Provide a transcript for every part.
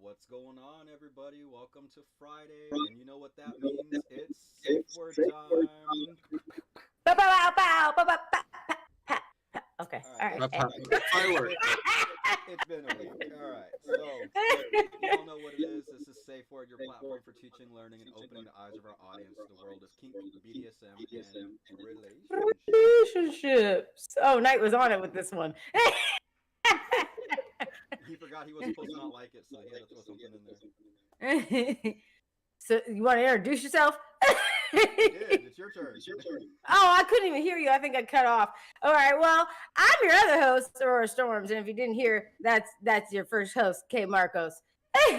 What's going on, everybody? Welcome to Friday, and you know what that means? It's safe word time. Bow, bow, bow, bow, bow, bow, bow, bow. Okay. All All right, right. Firework. it's been a week. All right, so you all know what it is. This is Safe Word, your platform for teaching, learning, and opening the eyes of our audience to the world of kink, BDSM, and relationships. Relationships. Oh, Knight was on it with this one. He forgot he was supposed to not like it, so he had to throw something in there. So you want to introduce yourself? You did. It's your turn. Oh, I couldn't even hear you. I think I cut off. All right. Well, I'm your other host, Aurora Storms, and if you didn't hear, that's your first host, Kay Marcos. You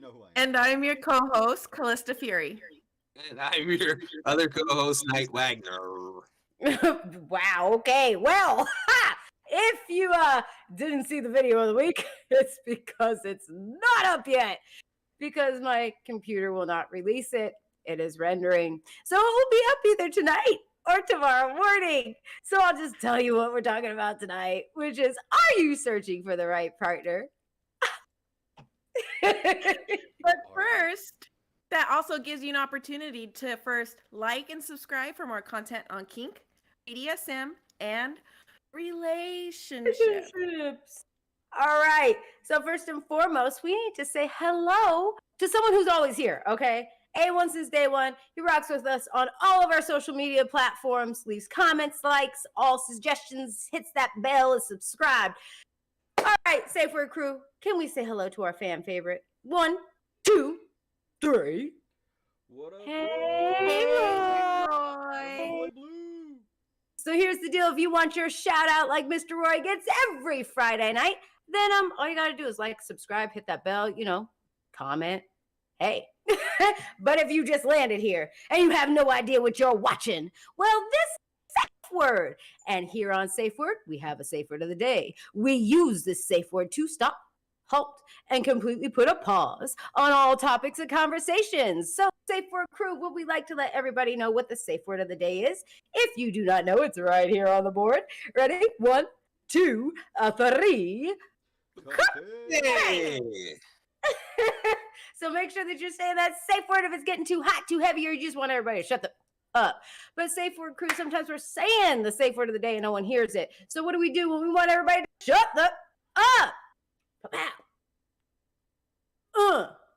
know who I am. And I'm your co-host, Callista Fury. And I'm your other co-host, Knight Wagner. Wow. Okay. Well, if you didn't see the video of the week, it's because it's not up yet. Because my computer will not release it. It is rendering. So it will be up either tonight or tomorrow morning. So I'll just tell you what we're talking about tonight, which is, are you searching for the right partner? But first, that also gives you an opportunity to first like and subscribe for more content on kink, BDSM, and relationships. All right. So first and foremost, we need to say hello to someone who's always here, okay? A1 since day one. He rocks with us on all of our social media platforms, leaves comments, likes, all suggestions, hits that bell, is subscribed. All right, Safe Word crew, can we say hello to our fan favorite? 1, 2, 3. What up? Hey, Roy. Blue. So here's the deal. If you want your shout out like Mr. Roy gets every Friday night, then all you got to do is like, subscribe, hit that bell, comment. Hey. But if you just landed here and you have no idea what you're watching, well, this is Safe Word. And here on Safe Word, we have a Safe Word of the day. We use this Safe Word to stop, halt, and completely put a pause on all topics and conversations. So, Safe Word crew, would we like to let everybody know what the Safe Word of the day is? If you do not know, it's right here on the board. Ready? 1, 2, 3. Hey. So make sure that you're saying that safe word if it's getting too hot, too heavy, or you just want everybody to shut the up. But Safe Word crew, sometimes we're saying the safe word of the day and no one hears it. So what do we do when we want everybody to shut the up?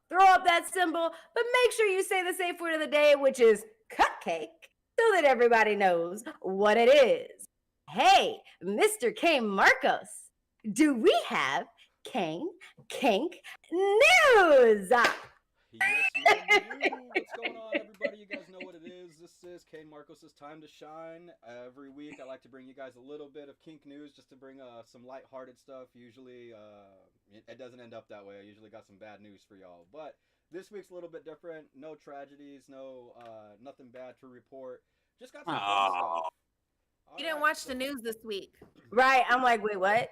Throw up that symbol, but make sure you say the safe word of the day, which is cupcake, so that everybody knows what it is. Hey, Mr. K. Marcos, do we have Kink News? Yes, ma'am, we do. What's going on, everybody? You guys know what it is. This is Kane Marcos' Time to Shine. Every week, I like to bring you guys a little bit of kink news just to bring some lighthearted stuff. Usually, it doesn't end up that way. I usually got some bad news for y'all. But this week's a little bit different. No tragedies, nothing bad to report. Just got some fun stuff. You didn't watch the news this week. Right. I'm like, wait, what?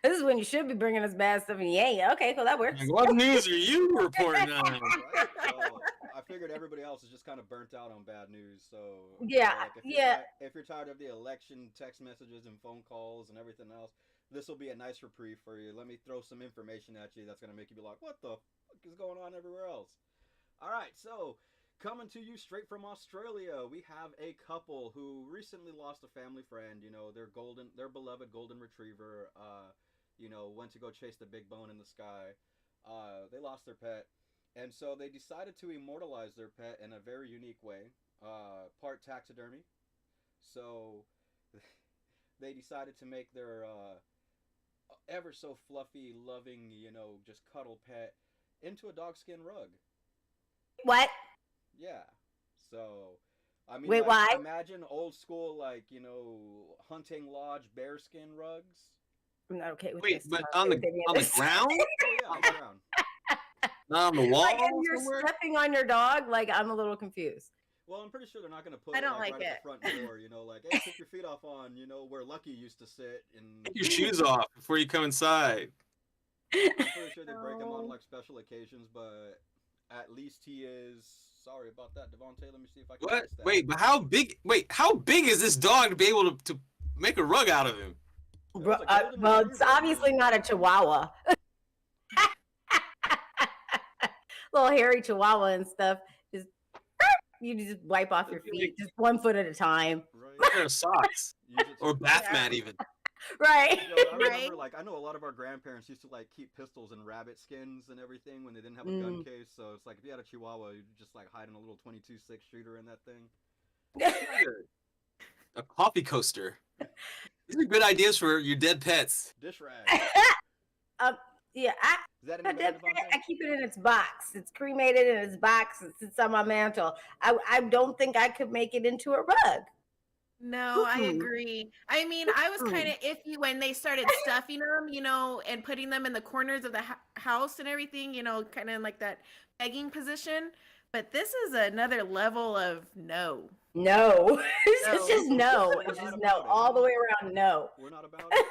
This is when you should be bringing us bad stuff, and you ain't. Okay, cool, that works. Like, what news are you reporting on? Right? So, I figured everybody else is just kind of burnt out on bad news. So Yeah, if you're tired of the election text messages and phone calls and everything else, this will be a nice reprieve for you. Let me throw some information at you that's gonna make you be like, what the fuck is going on everywhere else? All right, so coming to you straight from Australia, we have a couple who recently lost a family friend. Their beloved golden retriever. Went to go chase the big bone in the sky. They lost their pet, and so they decided to immortalize their pet in a very unique way. Part taxidermy. So they decided to make their ever so fluffy, loving, just cuddle pet into a dogskin rug. What? Yeah. So, I mean, Wait, why? Imagine old school, hunting lodge bearskin rugs. I'm not okay with Wait, this. but on the ground? Oh, yeah, on the ground. Not on the wall? Like, and you're somewhere? stepping on your dog? Like, I'm a little confused. Well, I'm pretty sure they're not going to put I it don't right like at it. the front door, hey, take your feet off on, where Lucky used to sit. Take your shoes off before you come inside. I'm pretty sure they break them on, special occasions, but at least he is... Sorry about that, Devontae. Let me see if I can What? fix that. Wait, but how big is this dog to be able to make a rug out of him? Well, Well, it's obviously not a Chihuahua. little hairy chihuahua and stuff. Just you just wipe off your feet, just 1 foot at a time. Right. Pair of socks or bath Yeah. mat even. Right. Yo, I remember, Right. like, I know a lot of our grandparents used to, like, keep pistols and rabbit skins and everything when they didn't have a gun case. So it's like, if you had a chihuahua, you'd just, like, hide in a little 22 6-shooter in that thing. A coffee coaster. These are good ideas for your dead pets. Dish rag. Yeah, Is that in I, the bag, Devontae? I keep it in its box. It's cremated in its box. It sits on my mantle. I don't think I could make it into a rug. No, I Mm-mm. agree. I mean, I was kind of iffy when they started stuffing them, and putting them in the corners of the house and everything, kind of like that begging position. But this is another level of no. No. It's No. just no. We're It's not just about no. it, All huh? the way around, no. We're not about it.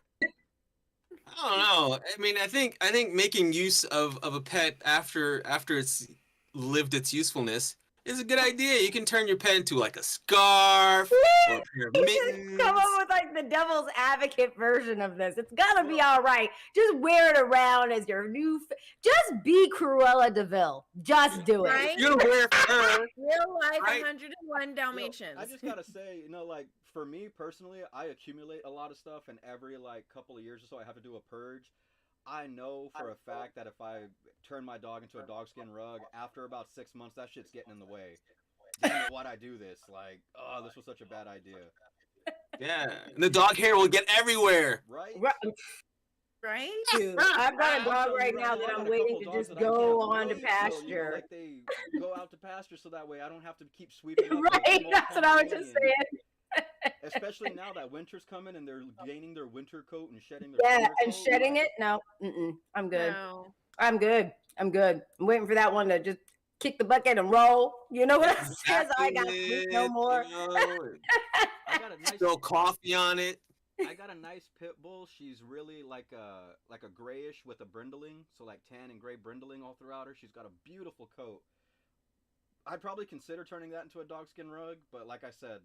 I don't know. I mean, I think making use of a pet after it's lived its usefulness is a good idea. You can turn your pet into like a scarf or a pair of You just mittens. come up with like the devil's advocate version of this. It's gonna be all right. Just wear it around as your new. Just be Cruella DeVille. Just do it. Right? You're wear fur. Real life Right. 101 Yo, Dalmatians. I just gotta say, like, for me personally, I accumulate a lot of stuff, and every, like, couple of years or so, I have to do a purge. I know for a fact that if I turn my dog into a dogskin rug, after about 6 months, that shit's getting in the way. Damn it, why'd I do this? Like, oh, this was such a bad idea. Yeah, and the dog hair will get everywhere. Right? Right? Dude, I've got a I'm dog telling right you now I that got I'm a waiting couple to dogs just that I go can't on to wait till, pasture. like, they go out to pasture so that way I don't have to keep sweeping up. Right? Like, small That's what I was just Pomeranians. saying. Especially now that winter's coming and they're gaining their winter coat and shedding their Yeah, summer and coat. shedding it? No. I'm good. No. I'm good. I'm waiting for that one to just kick the bucket and roll. You know what I'm saying? So I got sleep no more. I got a nice Throw coffee on it. I got a nice pit bull. She's really like a grayish with a brindling, so like tan and gray brindling all throughout her. She's got a beautiful coat. I'd probably consider turning that into a dogskin rug, but like I said,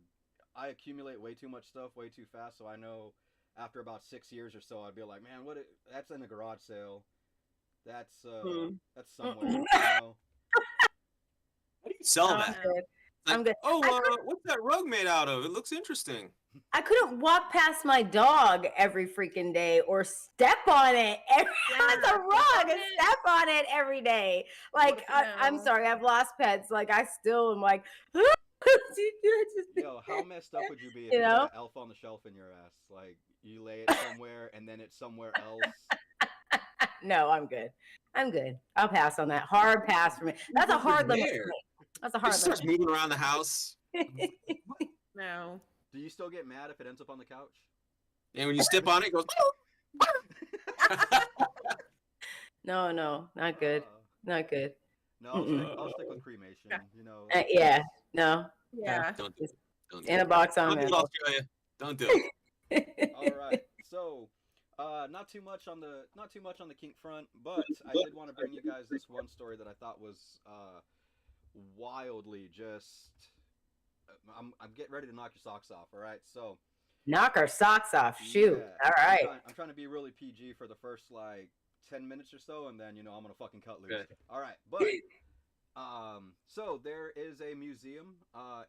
I accumulate way too much stuff way too fast, so I know after about 6 years or so, I'd be like, man, that's in a garage sale. That's somewhere, you know? How do you sell I'm that? good. I'm good. Oh, what's that rug made out of? It looks interesting. I couldn't walk past my dog every freaking day or step on it. It's a rug. And step on it every day. Like, I'm sorry, I've lost pets. Like, I still am like, Yo, how messed up would you be if You you had know? an elf on the shelf in your ass? Like, you lay it somewhere and then it's somewhere else. No, I'm good. I'm good. I'll pass on that. Hard pass for me. That's a hard limit for me. That's a It hard just starts limit. moving around the house. No. Do you still get mad if it ends up on the couch? And when you step on it, it goes. No, not good. Not good. No, Mm-mm. I'll stick with cremation. You know. Yeah, no. Yeah. Don't do it. Don't do In a it. box on Don't do it, mantle. Australia. Don't do it. All right. So, not too much on the kink front, but I did want to bring you guys this one story that I thought was wildly just. I'm getting ready to knock your socks off. All right. So. Knock our socks off. Shoot. Yeah, All right. I'm trying to be really PG for the first like 10 minutes or so, and then I'm gonna fucking cut loose. Good. All right, but so there is a museum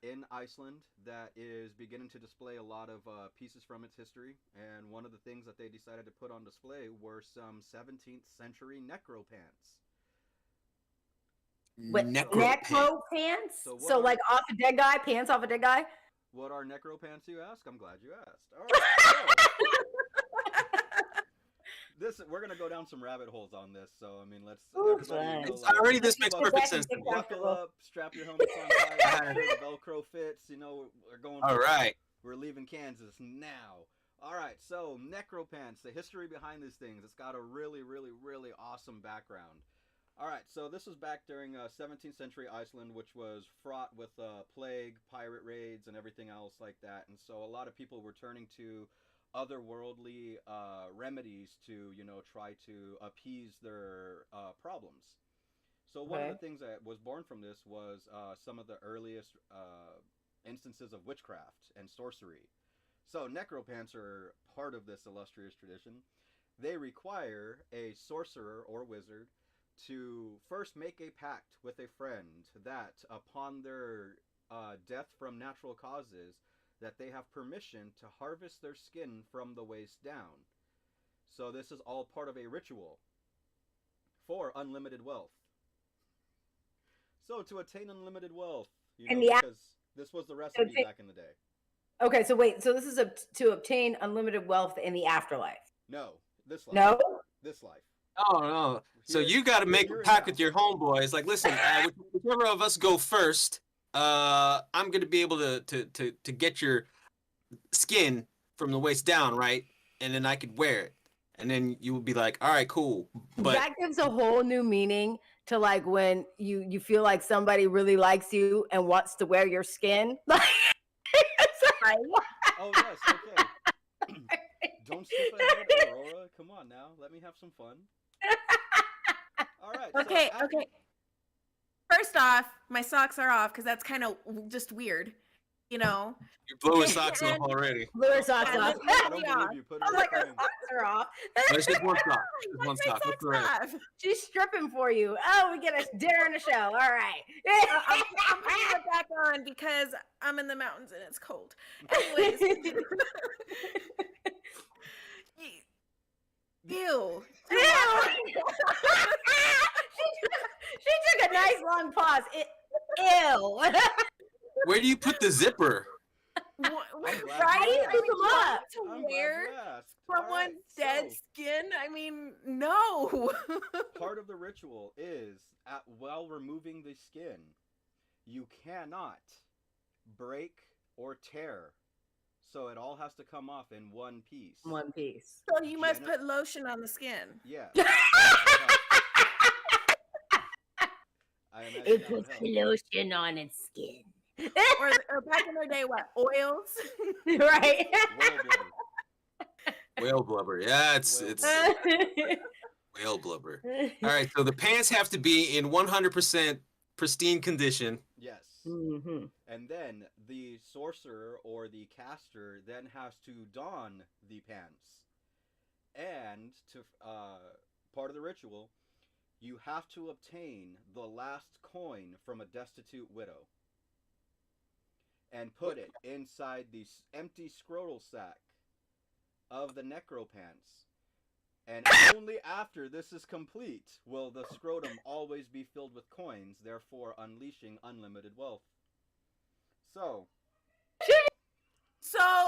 in Iceland that is beginning to display a lot of pieces from its history, and one of the things that they decided to put on display were some 17th century necro pants. What, necro pants? So like off a dead guy, pants off a dead guy? What are necro pants, you ask? I'm glad you asked. All right. We're gonna go down some rabbit holes on this, so I mean, let's. Already, this makes perfect sense to me. Buckle up, strap your helmets on tight, make sure the Velcro fits. We're going. All right. We're leaving Kansas now. All right, so necro pants. The history behind these things. It's got a really, really, really awesome background. All right, so this was back during 17th century Iceland, which was fraught with plague, pirate raids, and everything else like that. And so a lot of people were turning to otherworldly remedies to, try to appease their problems. So one of the things that was born from this was some of the earliest instances of witchcraft and sorcery. So necropants are part of this illustrious tradition. They require a sorcerer or wizard to first make a pact with a friend that upon their death from natural causes, that they have permission to harvest their skin from the waist down. So this is all part of a ritual for unlimited wealth. So to attain unlimited wealth, And because this was the recipe back in the day. Okay, so wait, so this is to obtain unlimited wealth in the afterlife. No, this life. No? This life. Oh no! So you got to make a pact with your homeboys. Like, listen, whichever of us go first, I'm gonna be able to get your skin from the waist down, right? And then I could wear it, and then you would be like, all right, cool. But that gives a whole new meaning to like when you feel like somebody really likes you and wants to wear your skin. Right? Oh yes, okay. Don't skip ahead, Aurora. Come on now, let me have some fun. All right. Okay, so okay. First off, my socks are off because that's kind of just weird, you know. you're blowing socks off already. Blew her socks Yeah, off. I don't believe you. Put it I'm in like, the her frame. socks are off. There's just one sock. Just one Why's my sock. That's socks right. off? She's stripping for you. Oh, we get a dinner and a show. All right. I'm putting it back on because I'm in the mountains and it's cold. Anyways. Ew. Ew. she took a nice long pause. Ew. Where do you put the zipper? I'm glad you Right? asked. Pick 'em up. To I'm glad wear you asked. All someone's right, dead so, skin? I mean, no. part of the ritual is while removing the skin, you cannot break or tear. So it all has to come off in one piece. One piece. So you must Janet- put lotion on the skin. Yeah. I imagine It that would puts help. lotion on its skin. Or back in their day, what? Oils? Right? Whale blubber. Whale blubber. Yeah, it's Whale it's blubber. whale blubber. All right, so the pants have to be in 100% pristine condition. Yes. Mhm. And then the sorcerer or the caster then has to don the pants. And to part of the ritual, you have to obtain the last coin from a destitute widow and put it inside the empty scrotal sack of the necropants. And only after this is complete will the scrotum always be filled with coins, therefore unleashing unlimited wealth. So,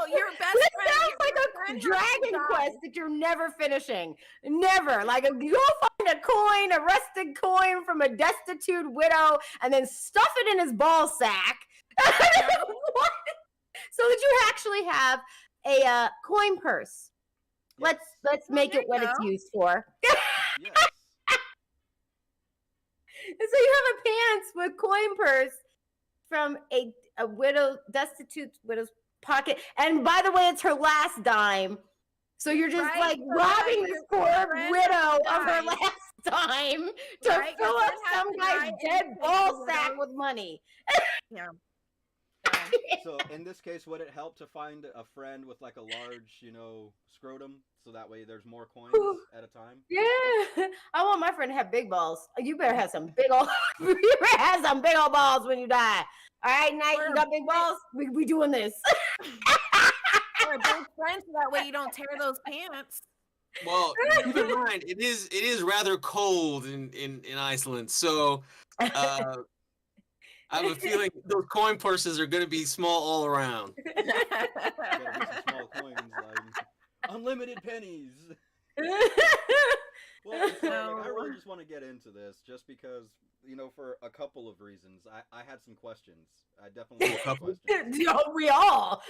Your best This friend. sounds your like a friend has dragon to quest die. that you're never finishing. Never. Like, you go find a coin, a rusted coin from a destitute widow, and then stuff it in his ball sack. What? So that you actually have a coin purse. yes. Let's make there it what you it's go. used for. Yes. And so you have a pants with coin purse from a widow, destitute widow's pocket. And by the way, it's her last dime. So you're just Right, like so robbing that this your poor friend widow of her dies. last dime to Right, your fill up friend has some to guy's die and dead you take ball the sack widow. with money. Yeah. So in this case, would it help to find a friend with like a large, scrotum, so that way there's more coins at a time? Yeah, I want my friend to have big balls. You better have some big old. You better have some big old balls when you die. All right, Knight, you got big balls. We doing this. Or a big friend so that way you don't tear those pants. Well, keep in mind it is rather cold in Iceland, so I have a feeling those coin purses are going to be small all around. Gotta get some small coins, like unlimited pennies. Well, so, like, I really just want to get into this, just because, for a couple of reasons. I had some questions. I definitely had some questions. We all.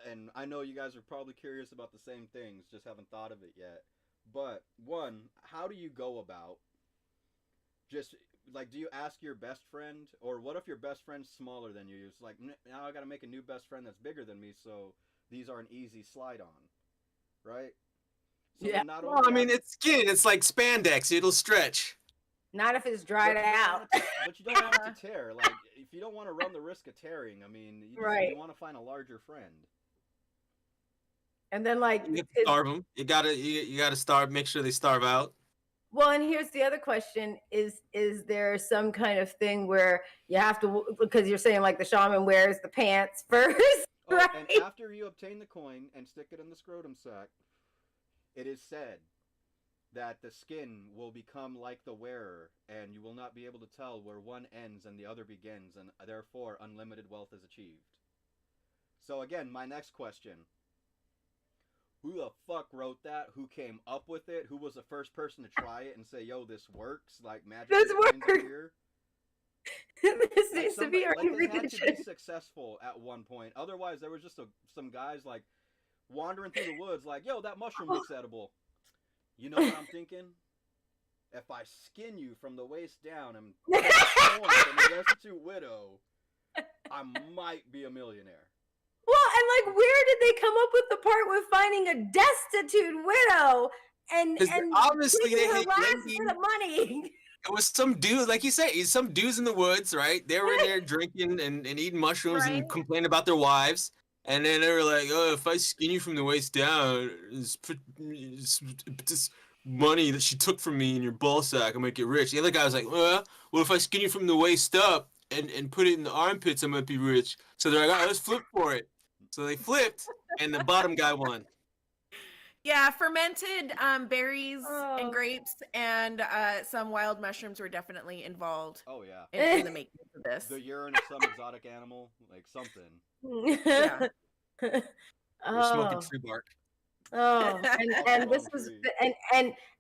And I know you guys are probably curious about the same things, just haven't thought of it yet. But one, how do you go about just like, do you ask your best friend, or what if your best friend's smaller than you? It's like, now I got to make a new best friend that's bigger than me, so these are an easy slide on, right? So Yeah. then not Well, only I mean, have- it's skin. It's like spandex. It'll stretch. Not if it's but dried you don't out. want it to- but you don't want it to tear. Like, if you don't want to run the risk of tearing, I mean, Right. you want to find a larger friend. And then like You have to starve them. You gotta starve. Make sure they starve out. Well, and here's the other question: is there some kind of thing where you have to, because you're saying like the shaman wears the pants first, Oh, right? and after you obtain the coin and stick it in the scrotum sack, it is said that the skin will become like the wearer, and you will not be able to tell where one ends and the other begins, and therefore unlimited wealth is achieved. So again, my next question: who the fuck wrote that? Who came up with it? Who was the first person to try it and say, "Yo, this works"? Like magic This coins works. appear. This Like needs to be our like new this had to be religion. successful at one point. Otherwise, there was just some guys like wandering through the woods, like, "Yo, that mushroom looks edible." You know what I'm thinking? If I skin you from the waist down and put a coin from a destitute widow, I might be a millionaire. Well, and like, where did they come up with the part with finding a destitute widow and Because and obviously taking they her hate last lady. bit of money? It was some dude, like you say, some dudes in the woods, right? They were in there drinking and eating mushrooms Right. and complaining about their wives. And then they were like, "Oh, if I skin you from the waist down, this money that she took from me in your ball sack, I might get rich." The other guy was like, "Well, if I skin you from the waist up and put it in the armpits, I might be rich." So they're like, "All right, let's flip for it." So they flipped, and the bottom guy won. Yeah, fermented berries Oh. and grapes and some wild mushrooms were definitely involved Oh yeah, in the making of this. the urine of some exotic animal, like something. Yeah. We're smoking Oh, tree bark. oh, and this was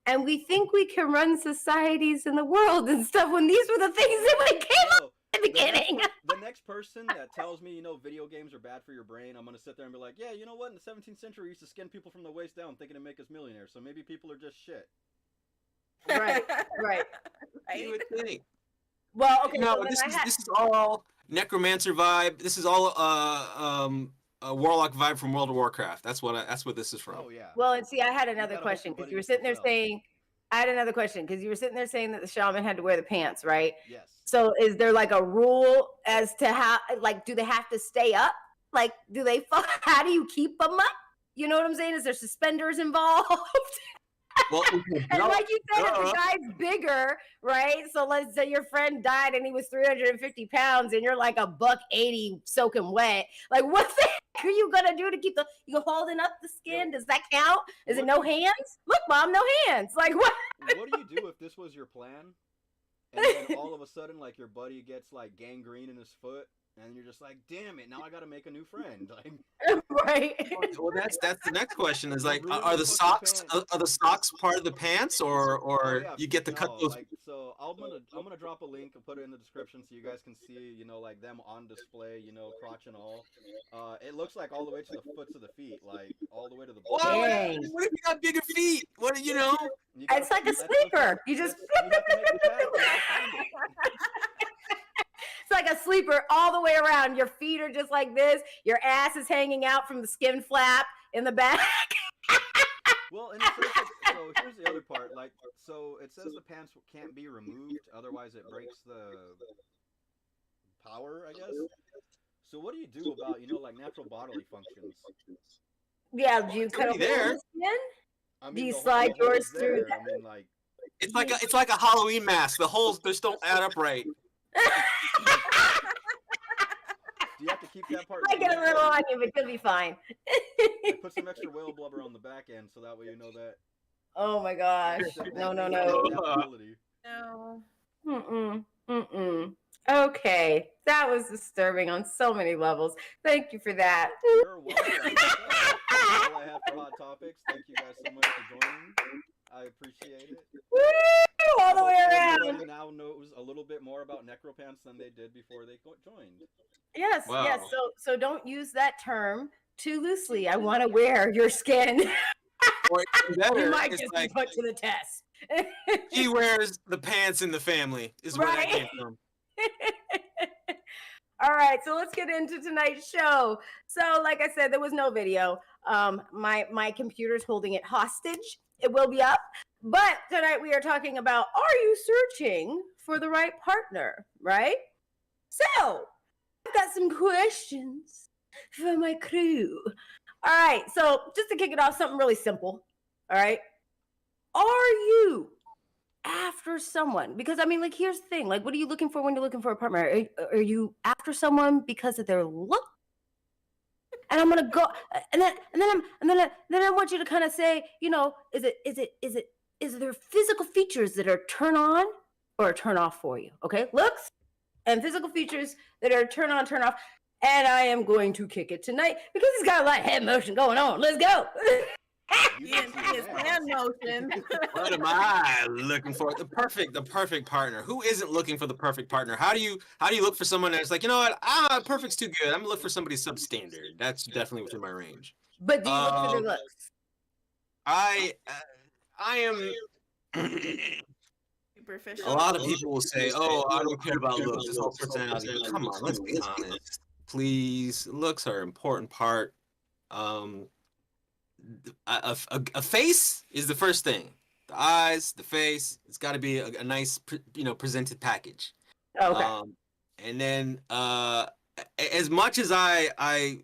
and we think we can run societies in the world and stuff when these were the things that we came up Yo, at the beginning. the next person that tells me, video games are bad for your brain, I'm gonna sit there and be like, yeah, you know what? In the 17th century, we used to skin people from the waist down, thinking to make us millionaires. So maybe people are just shit. Right, right. You would think. Well, okay. No, So then this is all necromancer vibe. This is all a warlock vibe from World of Warcraft. That's what this is from. Oh yeah. well, and see, I had another gotta hope question somebody because you were gets sitting there themselves. saying, I had another question because you were sitting there saying that the shaman had to wear the pants, right? Yes. So is there like a rule as to how, like, do they have to stay up? Like, do they, how do you keep them up? You know what I'm saying? Is there suspenders involved? Well, And like you said, if the guy's bigger, right? So let's say your friend died and he was 350 pounds and you're like a $180 soaking wet. Like, what the heck are you gonna do to keep you holding up the skin? Does that count? Is it no hands? Look, mom, no hands. Like, what? What do you do if this was your plan, and then all of a sudden, like, your buddy gets like gangrene in his foot, and you're just like, damn it, now I gotta make a new friend. Like, Right. well, that's the next question. Is like, Ruin are the the fucking socks pants. are the socks part of the pants, or oh yeah, you get to cut no, those? like, so I'm gonna drop a link and put it in the description so you guys can see, like them on display, crotch and all. It looks like all the way to the foots of the feet, like all the way to the. Well, Dang. what if you got bigger feet? What You gotta- It's like a that's- sleeper. You just you have to make the path, you gotta find it. It's like a sleeper all the way around. Your feet are just like this. Your ass is hanging out from the skin flap in the back. Well, and it says like, so here's the other part. Like, so it says the pants can't be removed, otherwise it breaks the power, I guess. So what do you do about, like natural bodily functions? Yeah, do you cut a hole in there. the skin? I mean, Do you the slide hole yours is through there. I mean, like, It's like a Halloween mask. The holes just don't add up right. do you have to keep that part? I get a little on you, but you'll be fine. Like, put some extra whale blubber on the back end, so that way you know that. Oh my gosh. No, no, no. Adaptability. No. Mm-mm. Mm-mm. Okay. That was disturbing on so many levels. Thank you for that. You're welcome. That's all I have for Hot Topics. Thank you guys so much for joining. I appreciate it. Woo! All the way Everybody around. now knows a little bit more about necropants than they did before they joined. Yes, Wow. yes. So don't use that term too loosely. I want to wear your skin. Or even better, You might it's just like be put to the test. he wears the pants in the family. Is where that Right. came from. All right, so let's get into tonight's show. So, like I said, there was no video. My computer's holding it hostage. It will be up. But tonight we are talking about, are you searching for the right partner, right? So, I've got some questions for my crew. All right, so just to kick it off, something really simple. All right. Are you after someone, because I mean, like, here's the thing: like, what are you looking for when you're looking for a partner? Are you after someone because of their look? And I'm gonna go, and then I want you to kind of say, you know, is there physical features that are turn on or a turn off for you? Okay, looks and physical features that are turn on, turn off. And I am going to kick it tonight because it's got a lot of head motion going on. Let's go. You His can see that. hand motion. What am I looking for? The perfect partner. Who isn't looking for the perfect partner? How do you look for someone that's like, you know what? Perfect's too good. I'm gonna look for somebody substandard. That's definitely within my range. But do you look for their looks? I am. Superficial. A lot of people will say, "Oh, I don't care about looks. It's all personality." Come on, let's be honest. Please, looks are an important part. A face is the first thing. The eyes, the face. It's got to be a nice, presented package. Okay. And then, as much as I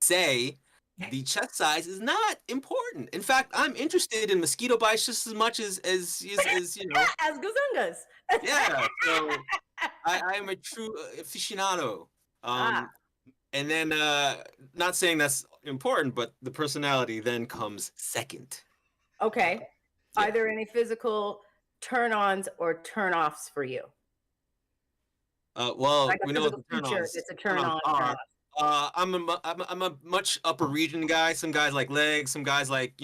say, the chest size is not important. In fact, I'm interested in mosquito bites just as much as you know. As gazungas. Yeah. So I am a true aficionado. And then, not saying that's important, but the personality then comes second. Okay. Yeah. Are there any physical turn-ons or turn-offs for you? Well, Like we a know what physical the feature turn-ons. that's a turn-on, are. turn-off. I'm a much upper region guy. Some guys like legs, some guys like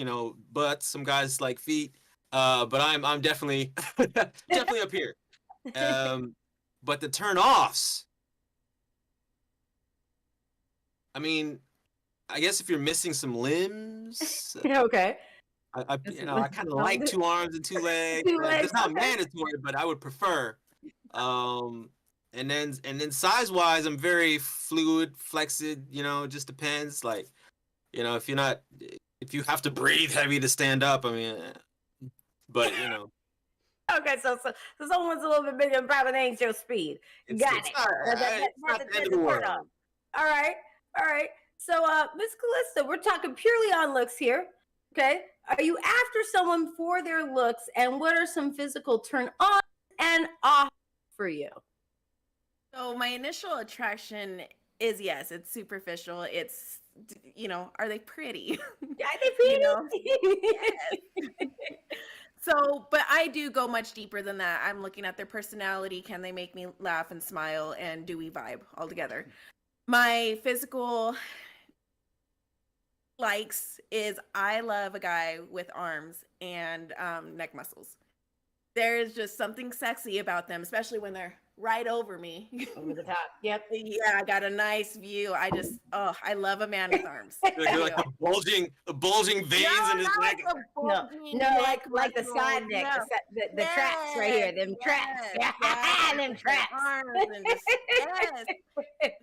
butts, some guys like feet. But I'm definitely definitely up here. But the turn-offs. I mean, I guess if you're missing some limbs, Okay. I kind of like 2 arms and 2 legs. 2 legs, It's not okay. mandatory, but I would prefer. And then size wise, I'm very fluid, flexed. It just depends. Like, if you have to breathe heavy to stand up, I mean, but Okay, so someone's a little bit bigger and probably ain't your speed. Got it's it. not, That's it's not the end of a the turn off. world. All right. So, Miss Callista, we're talking purely on looks here. Okay. Are you after someone for their looks, and what are some physical turn on and off for you? So my initial attraction is, yes, it's superficial. It's, are they pretty? Yeah, they pretty. Yes. So, but I do go much deeper than that. I'm looking at their personality. Can they make me laugh and smile, and do we vibe all together? My physical likes is, I love a guy with arms and neck muscles. There's just something sexy about them, especially when they're right over me. Over the top. Yep. Yeah, I got a nice view. I love a man with arms. Like the bulging veins in his neck. No, like the side neck, the traps right here, them traps. Them traps. Arms and just, yes.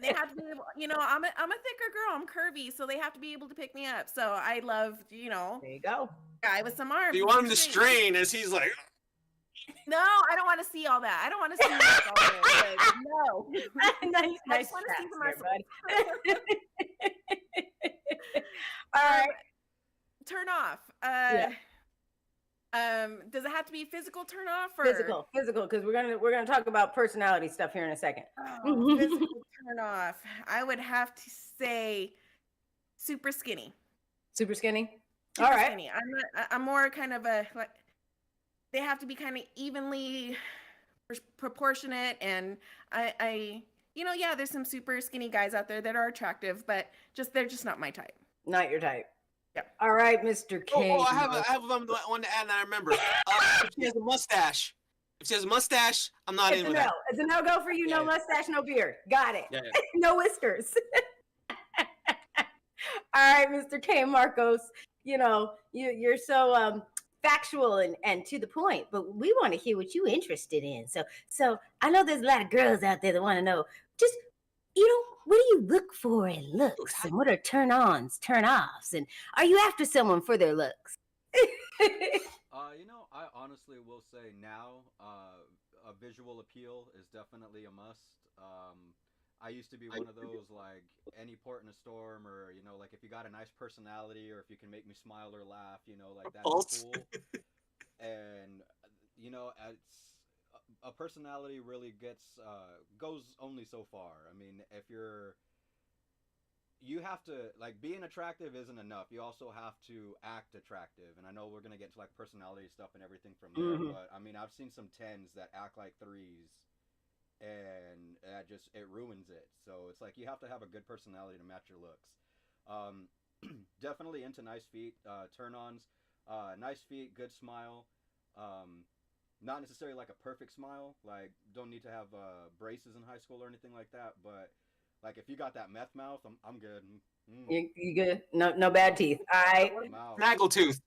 They have to be able, I'm a thicker girl. I'm curvy, so they have to be able to pick me up. So I love, There you go. guy with some arms. Do you want him to strain as he's like? No, I don't want to see all that. I don't want to see like, all the no. I just want to see the muscles. All right. Turn off. Does it have to be physical turn off or Physical, because we're gonna talk about personality stuff here in a second. Physical turn off. I would have to say super skinny. Super skinny. Super All right. Skinny. I'm more kind of a like. They have to be kind of evenly proportionate, and there's some super skinny guys out there that are attractive, but they're just not my type. Not your type. Yeah. All right, Mr. K. I have one to add that I remember. If she has a mustache. If she has a mustache, I'm not in with that. It's a no-go for you. Yeah. No mustache, no beard. Got it. Yeah. No whiskers. All right, Mr. K. Marcos. You're so factual and to the point, but we want to hear what you're interested in. So I know there's a lot of girls out there that want to know, just, what do you look for in looks, and what are turn-ons, turn-offs, and are you after someone for their looks? I honestly will say now, a visual appeal is definitely a must. I used to be one of those, like, any port in a storm, or, like, if you got a nice personality, or if you can make me smile or laugh, like, that's cool. And it's a personality really goes only so far. I mean, if you have to, like, being attractive isn't enough. You also have to act attractive. And I know we're gonna get to like personality stuff and everything from there, but I mean, I've seen some tens that act like threes, and that just it ruins it. So it's like you have to have a good personality to match your looks. Um, Definitely into nice feet, turn-ons, nice feet, good smile. Not necessarily like a perfect smile. Like, don't need to have braces in high school or anything like that. But like, if you got that meth mouth, I'm good. You good? No bad teeth. All right. Mouth. Snaggletooth.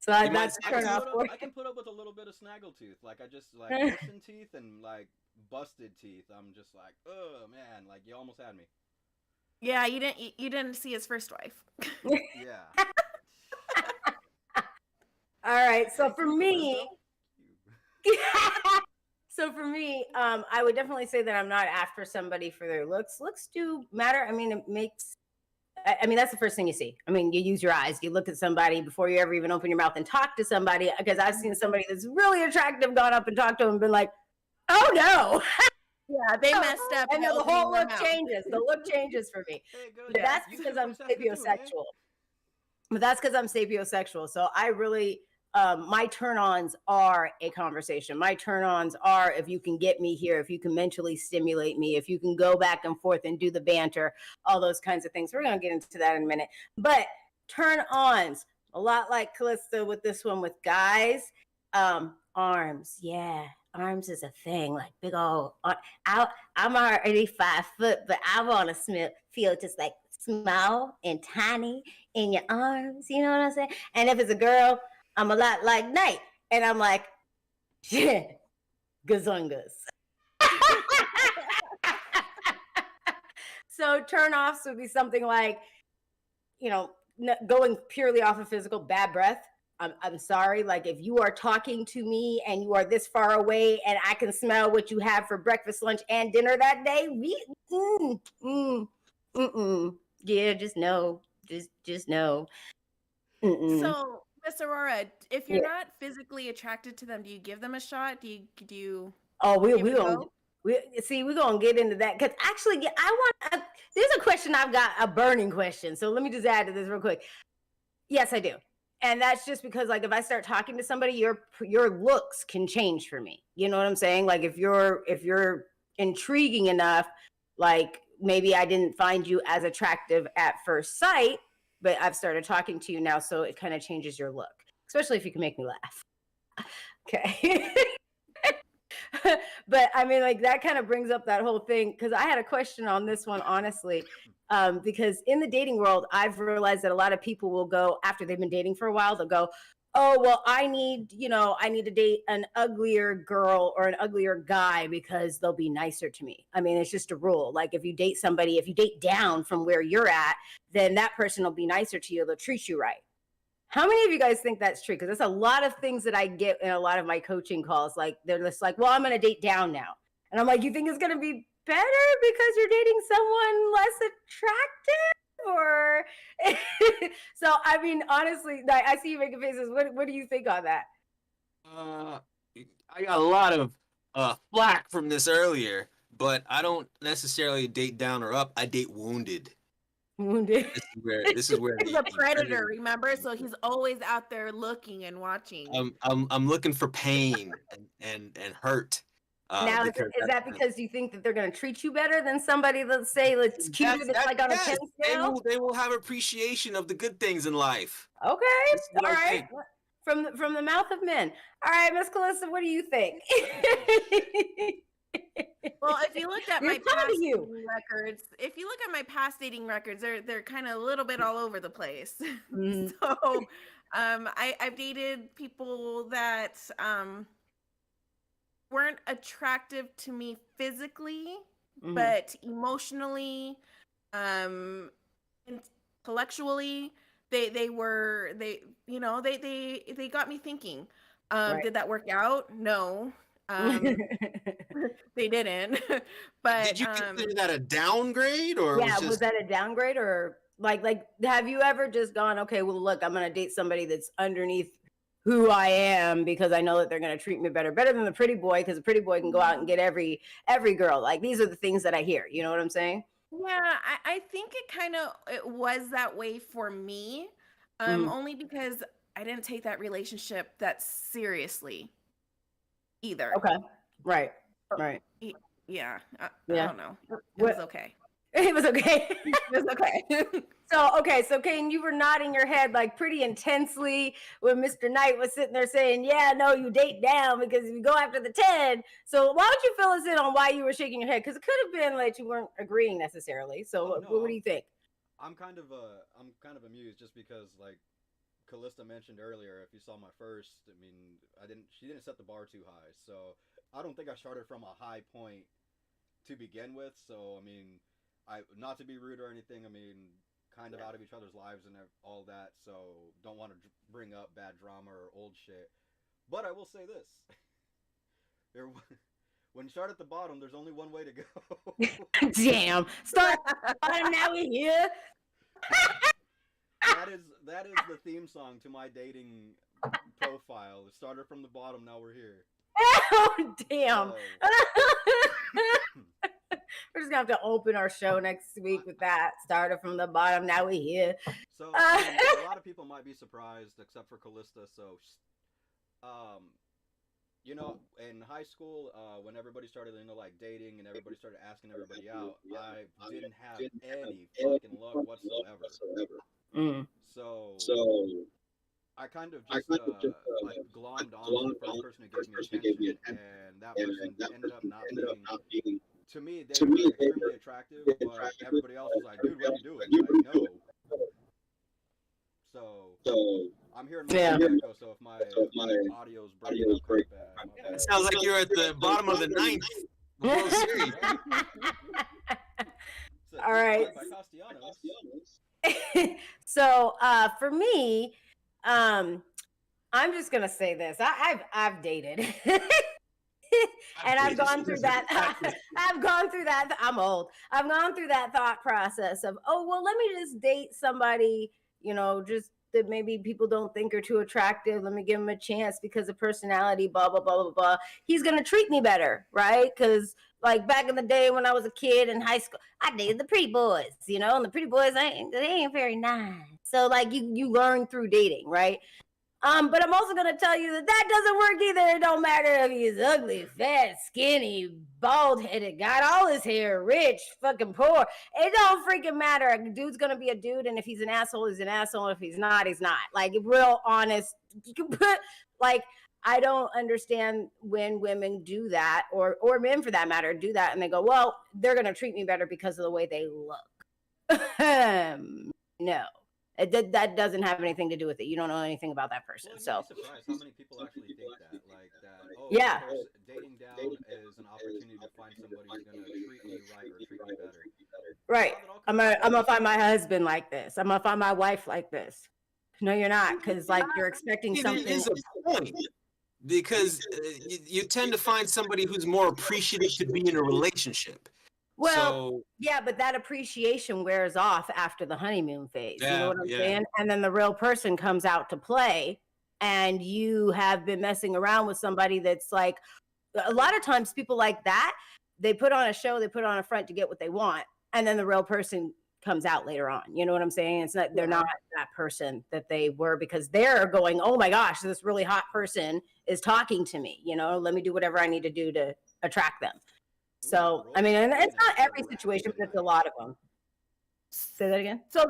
So You might that's a turn off for I can put up with a little bit of snaggle tooth. Like, I just like missing teeth and like busted teeth. I'm just like, oh man, like you almost had me. Yeah, you didn't see his first wife. Yeah. All right. So Hey, for Taco me, Bell. I would definitely say that I'm not after somebody for their looks. Looks do matter. I mean, it makes. I mean, that's the first thing you see. I mean, you use your eyes. You look at somebody before you ever even open your mouth and talk to somebody. Because I've seen somebody that's really attractive gone up and talked to him and been like, "Oh no!" Yeah, they messed up. And then the opening whole their look mouth. changes. The look changes for me. Hey, good. But that's You because can I'm fix that too, man. sapiosexual. But that's because I'm sapiosexual. So I really, my turn-ons are a conversation. My turn-ons are if you can get me here, if you can mentally stimulate me, if you can go back and forth and do the banter, all those kinds of things. We're going to get into that in a minute. But turn-ons, a lot like Calista with this one with guys, arms. Yeah. Arms is a thing, like big old. I'm already 5 foot, but I want to feel just like small and tiny in your arms. You know what I'm saying? And if it's a girl, I'm a lot like Nate, and I'm like, yeah, gazungas. So turn offs would be something like, going purely off of physical, bad breath. I'm sorry. Like, if you are talking to me and you are this far away and I can smell what you have for breakfast, lunch, and dinner that day, yeah, just no. Just no. So, Miss Aurora, if you're not physically attracted to them, do you give them a shot? Do you? Oh, we're give it a gonna go? we're gonna get into that because actually, there's a question I've got, a burning question. So let me just add to this real quick. Yes, I do. And that's just because, like, if I start talking to somebody, your looks can change for me. You know what I'm saying? Like, if you're intriguing enough, like maybe I didn't find you as attractive at first sight, but I've started talking to you now, so it kind of changes your look, especially if you can make me laugh. Okay. But I mean, like, that kind of brings up that whole thing, because I had a question on this one, honestly. Because in the dating world, I've realized that a lot of people will go, after they've been dating for a while, they'll go, oh, well, I need to date an uglier girl or an uglier guy because they'll be nicer to me. I mean, it's just a rule. Like, if you date down from where you're at, then that person will be nicer to you. They'll treat you right. How many of you guys think that's true? Because there's a lot of things that I get in a lot of my coaching calls. Like, they're just like, well, I'm going to date down now. And I'm like, you think it's going to be better because you're dating someone less attractive? Or so, I mean, honestly, I see you making faces. What do you think on that? I got a lot of flack from this earlier, but I don't necessarily date down or up. I date wounded. Wounded. This is where He's a predator, remember? So he's always out there looking and watching. I'm looking for pain and hurt. Now, is that because you think that they're going to treat you better than somebody, let's say, that's cute, that's like on a 10 scale? They will have appreciation of the good things in life. Okay, all right. From the mouth of men. All right, Miss Calista, what do you think? Well, if you looked at my past dating records, they're kind of a little bit all over the place. So, I've dated people that weren't attractive to me physically, but emotionally, intellectually, they got me thinking. Right. Did that work out? No. They didn't. But did you consider that a downgrade, or was that a downgrade, or like have you ever just gone, okay, well, look, I'm gonna date somebody that's underneath who I am because I know that they're going to treat me better than the pretty boy, because the pretty boy can go out and get every girl. Like, these are the things that I hear. You know what I'm saying? Yeah, I think it was that way for me. Mhm. Only because I didn't take that relationship that seriously either. Okay. Right. Yeah, I Yeah. don't know. It What- was okay. It was okay. It was okay. So Kane, you were nodding your head like pretty intensely when Mr. Knight was sitting there saying, yeah, no, you date down because you go after the 10. So why don't you fill us in on why you were shaking your head? Because it could have been like you weren't agreeing necessarily. So what do you think? I'm kind of amused just because, like Callista mentioned earlier, if you saw my first, I mean, she didn't set the bar too high, so I don't think I started from a high point to begin with. So I mean, not to be rude or anything, I mean, kind of out of each other's lives and all that, so don't want to bring up bad drama or old shit. But I will say this: when you start at the bottom, there's only one way to go. Damn. Start bottom, now we're here. That is the theme song to my dating profile. It started from the bottom, now we're here. Oh, damn. So, we're just gonna have to open our show next week with that. Started from the bottom, now we're here. So I mean, a lot of people might be surprised, except for Callista. So, you know, in high school, when everybody started, like dating and everybody started asking everybody out, I didn't have any fucking luck whatsoever. Mm. So I kind of just like glommed on to the first person who gave me attention, and that person ended up not being. To me, they were extremely attractive, but everybody else was like, "Dude, what are you doing?" Like, no. So I'm hearing my echo. So if my audio's breaking up quite bad, my bad. It sounds like you're at the bottom of the ninth World Series. All right. So for me, I'm just gonna say this. I've dated. And I've gone through that. I've gone through that. I'm old. I've gone through that thought process of, oh, well, let me just date somebody, you know, just that maybe people don't think are too attractive. Let me give him a chance because of personality, blah, blah, blah, blah, blah. He's going to treat me better, right? Because like back in the day when I was a kid in high school, I dated the pretty boys, you know, and the pretty boys, they ain't very nice. So like you learn through dating, right? But I'm also gonna tell you that doesn't work either. It don't matter if he's ugly, fat, skinny, bald-headed, got all his hair, rich, fucking poor. It don't freaking matter. A dude's gonna be a dude, and if he's an asshole, he's an asshole. If he's not, he's not. Like, real honest. You can put, like, I don't understand when women do that, or men for that matter, do that, and they go, well, they're gonna treat me better because of the way they look. No. That doesn't have anything to do with it. You don't know anything about that person. Well, so you'd be surprised how many people actually think that. Like that. Oh, yeah. Of course, dating down is an opportunity to find somebody who's gonna treat me right or treat me better. Right. I'm gonna find my husband like this. I'm gonna find my wife like this. No, you're not, because like you're expecting something. There is a point, because you tend to find somebody who's more appreciative to be in a relationship. Well, yeah, but that appreciation wears off after the honeymoon phase. You know what I'm saying? And then the real person comes out to play, and you have been messing around with somebody that's like, a lot of times people like that, they put on a show, they put on a front to get what they want, and then the real person comes out later on. You know what I'm saying? It's not, they're not that person that they were, because they're going, oh my gosh, this really hot person is talking to me. You know, let me do whatever I need to do to attract them. So, I mean, and it's not every situation, but it's a lot of them. Say that again. So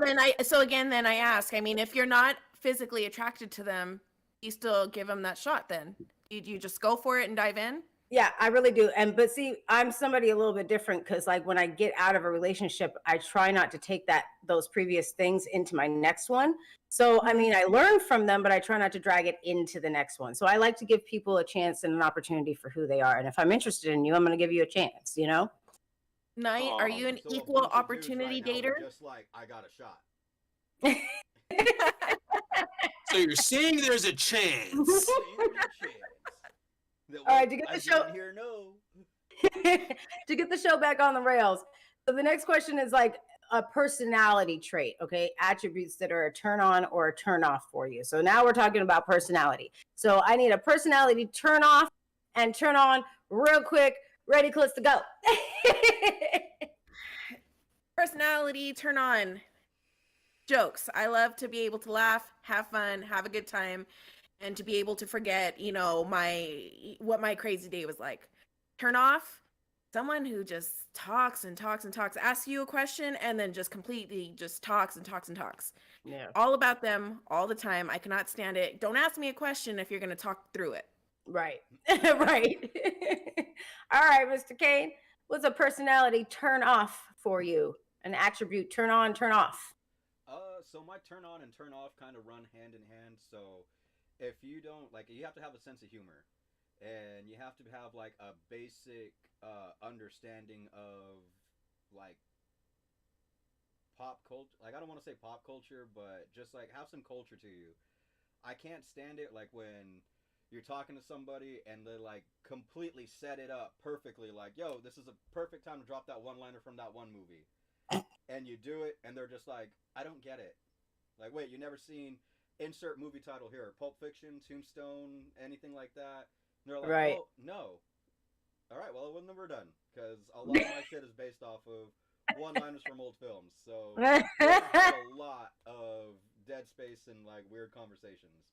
again, I ask, I mean, if you're not physically attracted to them, you still give them that shot then? You just go for it and dive in? Yeah, I really do. But see, I'm somebody a little bit different, because like when I get out of a relationship, I try not to take those previous things into my next one. So, I mean, I learn from them, but I try not to drag it into the next one. So I like to give people a chance and an opportunity for who they are. And if I'm interested in you, I'm going to give you a chance, you know? Knight, are you an equal opportunity dater? Just like, I got a shot. So you're saying there's a chance. All right, to get the show to to get the show back on the rails. So the next question is like, a personality trait, okay? Attributes that are a turn on or a turn off for you. So now we're talking about personality. So I need a personality turn off and turn on real quick. Ready, close to go. Personality turn on. Jokes. I love to be able to laugh, have fun, have a good time, and to be able to forget, what my crazy day was like. Turn off. Someone who just talks and talks and talks, asks you a question, and then just completely just talks and talks and talks. Yeah. All about them all the time. I cannot stand it. Don't ask me a question if you're going to talk through it. Right. Right. All right, Mr. Kane. What's a personality turn off for you? An attribute turn on, turn off. So my turn on and turn off kind of run hand in hand. So if you don't like, you have to have a sense of humor, and you have to have like a basic understanding of like pop culture. Like I don't want to say pop culture, but just like have some culture to you. I can't stand it like when you're talking to somebody and they like completely set it up perfectly. Like, yo, this is a perfect time to drop that one liner from that one movie. And you do it, and they're just like, I don't get it. Like, wait, you never seen insert movie title here, Pulp Fiction, Tombstone, anything like that? And they're like, Right. oh, no. All right, well, when we're done, because a lot of my shit is based off of one-liners from old films. So there's a lot of dead space and like weird conversations.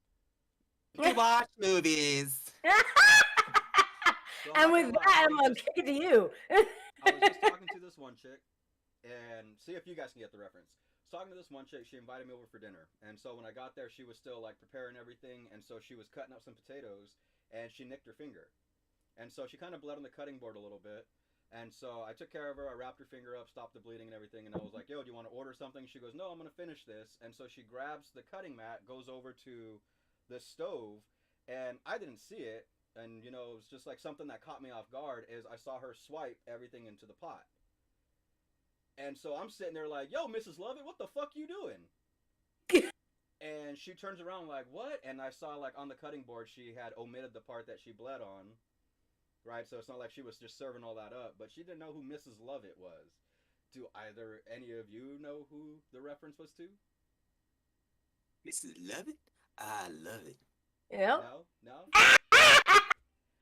You watch movies. So And with that, I'm gonna kick it to you. I was just talking to this one chick, and see if you guys can get the reference. I was talking to this one chick, she invited me over for dinner, and so when I got there, she was still like preparing everything, and so she was cutting up some potatoes, and she nicked her finger, and so she kind of bled on the cutting board a little bit, and so I took care of her. I wrapped her finger up, stopped the bleeding and everything, and I was like, yo, do you want to order something? She goes, no, I'm gonna finish this. And so she grabs the cutting mat, goes over to the stove, and I didn't see it, and it was just like something that caught me off guard is I saw her swipe everything into the pot. And so I'm sitting there like, yo, Mrs. Lovett, what the fuck you doing? And she turns around like, what? And I saw like on the cutting board she had omitted the part that she bled on. Right? So it's not like she was just serving all that up, but she didn't know who Mrs. Lovett was. Do either any of you know who the reference was to? Mrs. Lovett? I love it. Yep. No? No?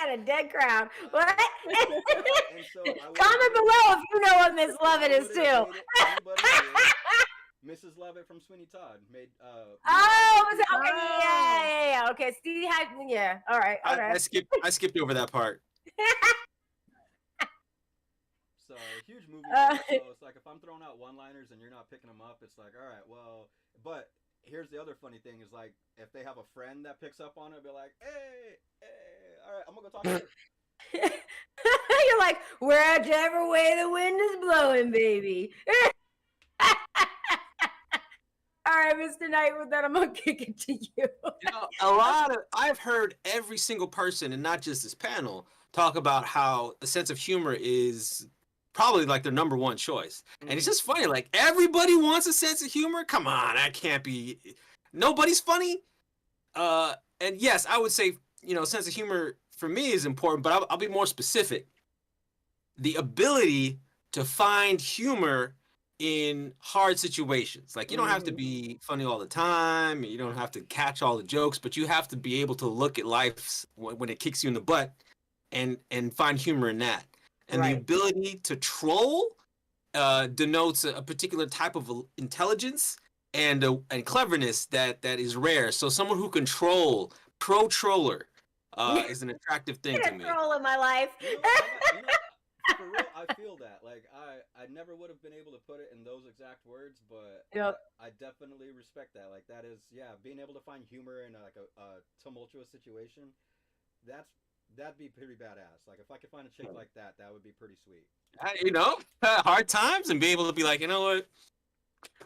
Had a dead crowd. What? And so Comment below if you know what Miss Lovett is too. Mrs. Lovett from Sweeney Todd made Oh, was it? Okay, yeah. Okay, see how? Yeah. All right. I skipped over that part. So huge movie. So it's like if I'm throwing out one-liners and you're not picking them up, it's like, all right, well. But here's the other funny thing is like if they have a friend that picks up on it, be like, hey, all right, I'm gonna go talk to her. You're like, whichever way the wind is blowing, baby. All right, Mr. Knight, with that, I'm gonna kick it to you. I've heard every single person, and not just this panel, talk about how a sense of humor is probably like their number one choice. And it's just funny, like everybody wants a sense of humor. Come on, that can't be. Nobody's funny. And yes, I would say, sense of humor for me is important, but I'll be more specific. The ability to find humor in hard situations. Like you don't have to be funny all the time. You don't have to catch all the jokes, but you have to be able to look at life when it kicks you in the butt and find humor in that. And the ability to troll denotes a particular type of intelligence and cleverness that is rare. So someone who can troll, pro-troller, is an attractive thing to me. Troll in my life. For real, I feel that. Like I never would have been able to put it in those exact words, but I definitely respect that. Like that is, being able to find humor in like a tumultuous situation. That'd be pretty badass. Like if I could find a chick like that, that would be pretty sweet. Hard times and be able to be like, you know what?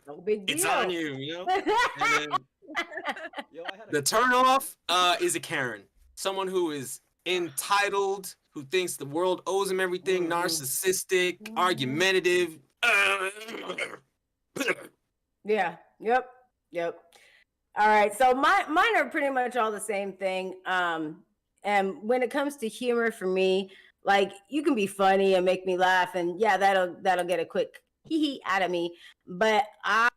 No big deal. It's on you, And then the turnoff is a Karen. Someone who is entitled, who thinks the world owes him everything, narcissistic, argumentative. Yeah. Yep. All right. So mine are pretty much all the same thing. And when it comes to humor for me, like you can be funny and make me laugh, and that'll get a quick hee out of me. But I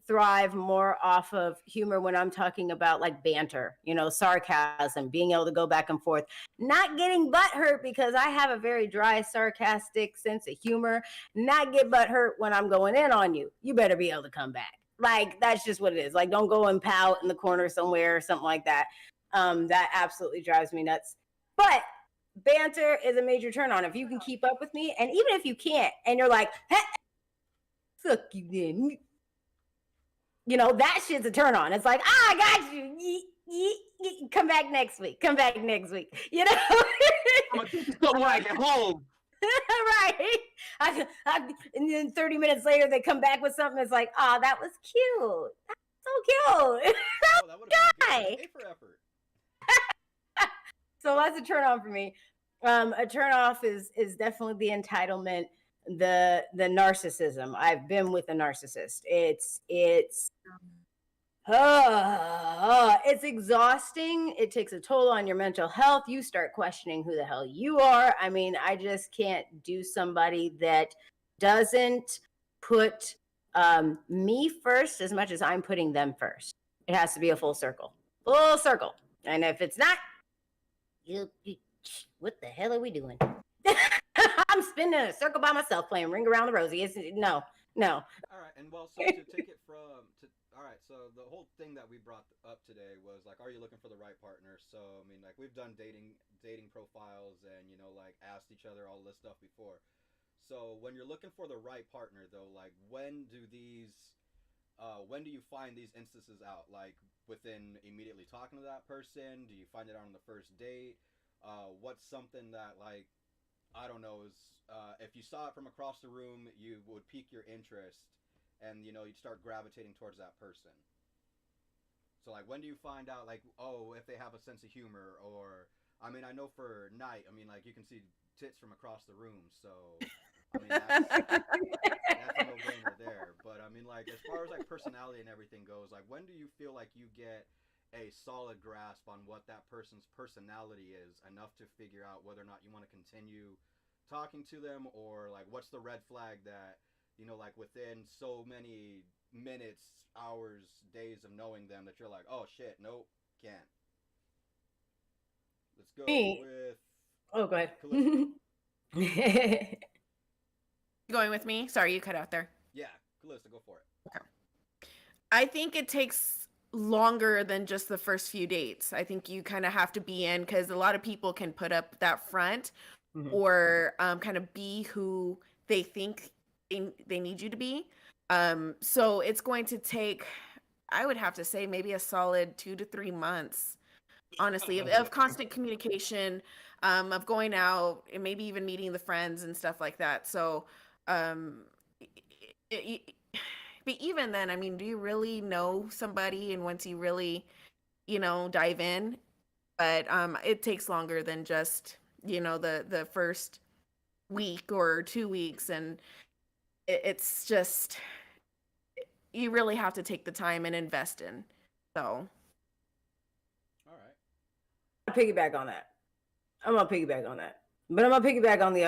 thrive more off of humor when I'm talking about like banter, sarcasm, being able to go back and forth, not getting butt hurt because I have a very dry, sarcastic sense of humor, not get butt hurt when I'm going in on you. You better be able to come back. Like, that's just what it is. Like, don't go and pout in the corner somewhere or something like that. That absolutely drives me nuts. But banter is a major turn on. If you can keep up with me, and even if you can't, and you're like, hey, fuck you then. That shit's a turn on. It's like, I got you. Come back next week. I'm gonna keep when I get home. Right. And then 30 minutes later, they come back with something that's like, oh, that was cute. That's so cute. That would have been good. Pay for effort. So that's a turn on for me. A turn off is definitely the entitlement, the narcissism. I've been with a narcissist. It's exhausting. It takes a toll on your mental health. You start questioning who the hell you are. I mean, I just can't do somebody that doesn't put me first as much as I'm putting them first. It has to be a full circle. And if it's not, what the hell are we doing? I'm spinning in a circle by myself playing Ring Around the Rosie. No. All right, and well, so to take it all right, so the whole thing that we brought up today was like, are you looking for the right partner? So, I mean, like, we've done dating profiles and, like, asked each other all this stuff before. So when you're looking for the right partner, though, like, when do you find these instances out? Like, within immediately talking to that person? Do you find it on the first date? What's something that, like, I don't know, is if you saw it from across the room, you would pique your interest, and you'd start gravitating towards that person. So, like, when do you find out, like, oh, if they have a sense of humor? Or, I mean, I know for Night, I mean, like, you can see tits from across the room, so I mean, that's a no-brainer there. But I mean, like, as far as like personality and everything goes, like, when do you feel like you get a solid grasp on what that person's personality is, enough to figure out whether or not you want to continue talking to them? Or like, what's the red flag that, like, within so many minutes, hours, days of knowing them, that you're like, oh shit, nope, can't. Let's go with go ahead. Going with me? Sorry, you cut out there. Yeah, Calista, go for it. Okay. I think it takes longer than just the first few dates. I think you kind of have to be in, because a lot of people can put up that front, or kind of be who they think they need you to be. So it's going to take, I would have to say, maybe a solid 2 to 3 months, honestly, of constant communication, of going out and maybe even meeting the friends and stuff like that. So, but even then, I mean, do you really know somebody? And once you really, dive in, but it takes longer than just, the first week or 2 weeks. And it's just, you really have to take the time and invest in. So. All right. I'll piggyback on that. I'm gonna piggyback on that, but I'm gonna piggyback on the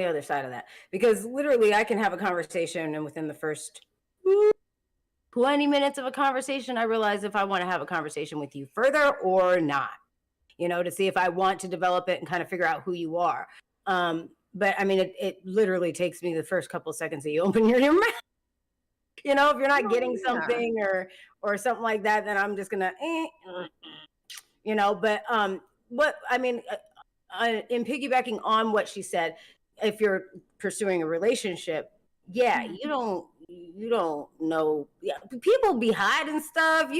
other side of that, because literally I can have a conversation, and within the first 20 minutes of a conversation, I realize if I want to have a conversation with you further or not, to see if I want to develop it and kind of figure out who you are. But I mean, it literally takes me the first couple of seconds that you open your mouth. If you're not getting something or something like that, then I'm just gonna, But what I mean, in piggybacking on what she said, if you're pursuing a relationship, yeah, you don't know. Yeah, people be hiding stuff.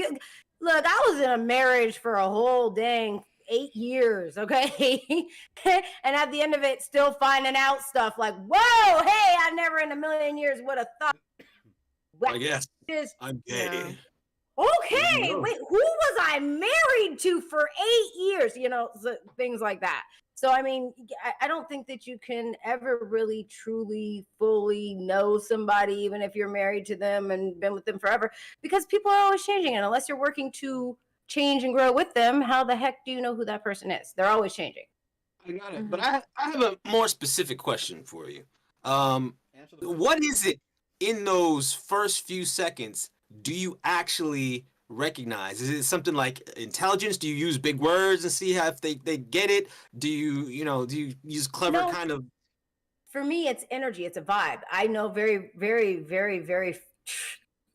Look, I was in a marriage for a whole dang 8 years, okay? And at the end of it, still finding out stuff like, whoa, hey, I never in a million years would have thought. I guess I'm gay. Yeah. Okay, wait, who was I married to for 8 years? So, things like that. So, I mean, I don't think that you can ever really, truly, fully know somebody, even if you're married to them and been with them forever, because people are always changing. And unless you're working to change and grow with them, how the heck do you know who that person is? They're always changing. I got it. But I have a more specific question for you. Answer Answer the question. What is it in those first few seconds do you actually recognize? Is it something like intelligence? Do you use big words and see how if they get it? Do you use clever No. kind of For me, it's energy. It's a vibe. I know very, very, very, very.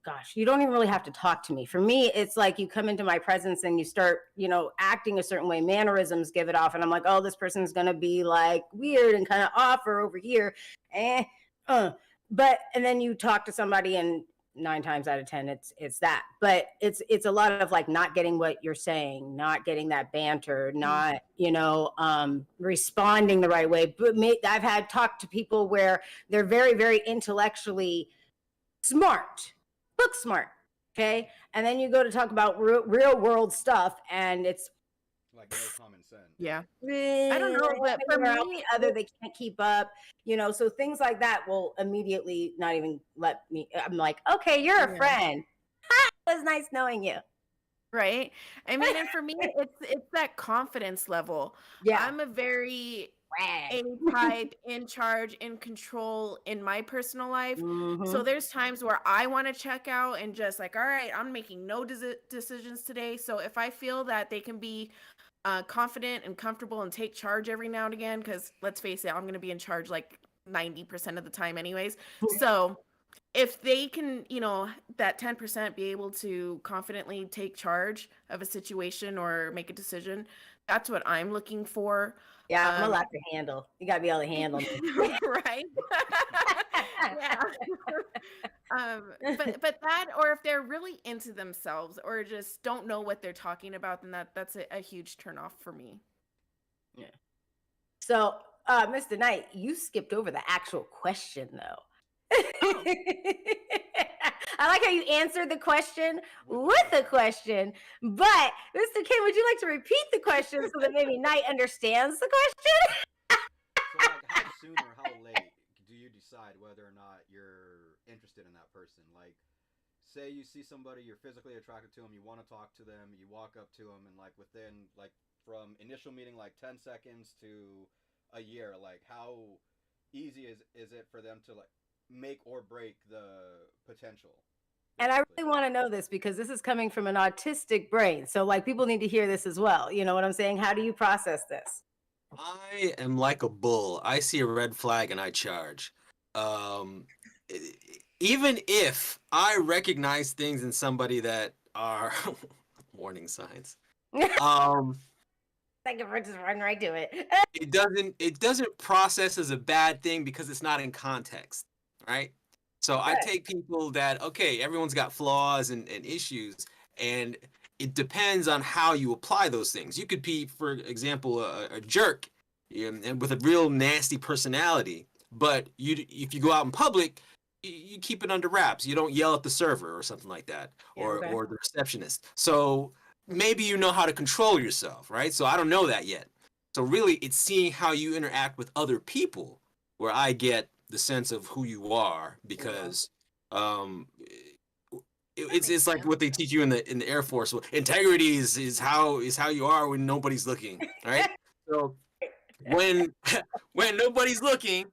Gosh, you don't even really have to talk to me. For me, it's like you come into my presence and you start, acting a certain way. Mannerisms give it off, and I'm like, oh, this person's gonna be like weird and kind of off or over here, But and then you talk to somebody, and 9 times out of 10, it's that. But it's a lot of like not getting what you're saying, not getting that banter, not responding the right way. But I've had talked to people where they're very, very intellectually smart, book smart, okay, and then you go to talk about real world stuff, and it's Like no common sense. Yeah. I don't know, but for me, they can't keep up, so things like that will immediately not even let me. I'm like, okay, you're a friend. It was nice knowing you. Right. I mean, and for me, it's that confidence level. Yeah. I'm a very Rag. A-type, in charge, in control in my personal life. So there's times where I want to check out and just like, all right, I'm making no decisions today. So if I feel that they can be confident and comfortable and take charge every now and again, because let's face it, I'm going to be in charge like 90% of the time anyways. So if they can, that 10% be able to confidently take charge of a situation or make a decision, that's what I'm looking for. Yeah, I'm a lot to handle. You gotta be able to handle me. Right. Yeah. But that, or if they're really into themselves or just don't know what they're talking about, then that's a huge turnoff for me. Yeah. So, Mr. Knight, you skipped over the actual question though. Oh. I like how you answered the question with a question, but Mr. Kim, would you like to repeat the question so that maybe Knight understands the question? So, like, how soon or how late do you decide whether or not you're interested in that person? Like, say you see somebody, you're physically attracted to them, you want to talk to them, you walk up to them, and like within like from initial meeting, like 10 seconds to a year, like how easy is it for them to like make or break the potential? And I really want to know this because this is coming from an autistic brain. So like people need to hear this as well. You know what I'm saying? How do you process this? I am like a bull. I see a red flag and I charge. Even if I recognize things in somebody that are warning signs. Like if just run right to it. It doesn't process as a bad thing because it's not in context, right? So I take people that, okay, everyone's got flaws and issues, and it depends on how you apply those things. You could be, for example, a jerk and with a real nasty personality, but if you go out in public, you keep it under wraps. You don't yell at the server or something like that, or the receptionist. So maybe you know how to control yourself, right? So I don't know that yet. So really, it's seeing how you interact with other people where I get the sense of who you are, because it's like what they teach you in the Air Force. Integrity is how you are when nobody's looking, right? So when nobody's looking,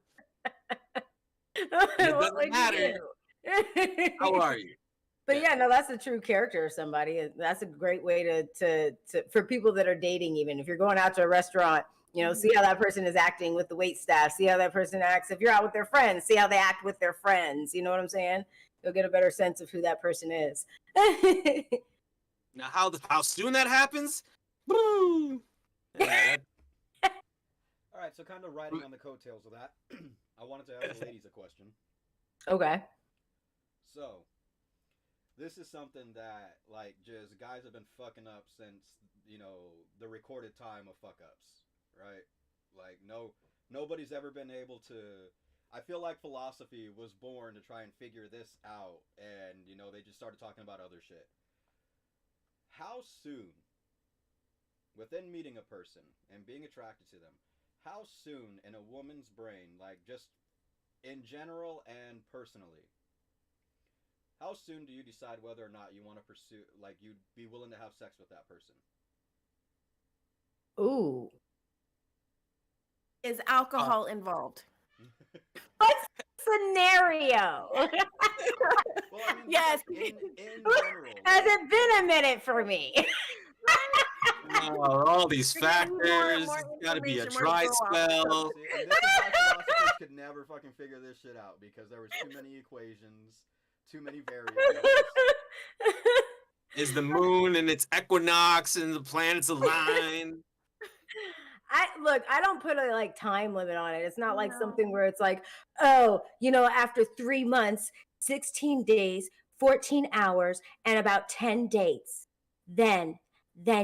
it doesn't matter. How are you? But yeah, no, that's a true character of somebody. That's a great way to for people that are dating. Even if you're going out to a restaurant, see how that person is acting with the wait staff. See how that person acts. If you're out with their friends, see how they act with their friends. You know what I'm saying? You'll get a better sense of who that person is. Now, how soon that happens? Woo! Yeah, All right, so kind of riding on the coattails of that, I wanted to ask the ladies a question. Okay. So, this is something that, like, just guys have been fucking up since, the recorded time of fuck-ups, right? Like, nobody's ever been able to... I feel like philosophy was born to try and figure this out, and, they just started talking about other shit. How soon, within meeting a person and being attracted to them, how soon in a woman's brain, like, just in general and personally, how soon do you decide whether or not you want to pursue, like, you'd be willing to have sex with that person? Ooh. Is alcohol involved? What? scenario. Well, I mean, Yes. in general. Has like, it been a minute for me? Oh, all these We're gonna need more factors. Got to be a information, more to dry go off. spell. See, and this is why philosophers could never fucking figure this shit out because there was too many equations, too many variables. Is the moon and its equinox and the planets aligned? I don't put a like time limit on it. It's not like something No. where it's like, oh, after 3 months, 16 days, 14 hours, and about 10 dates, then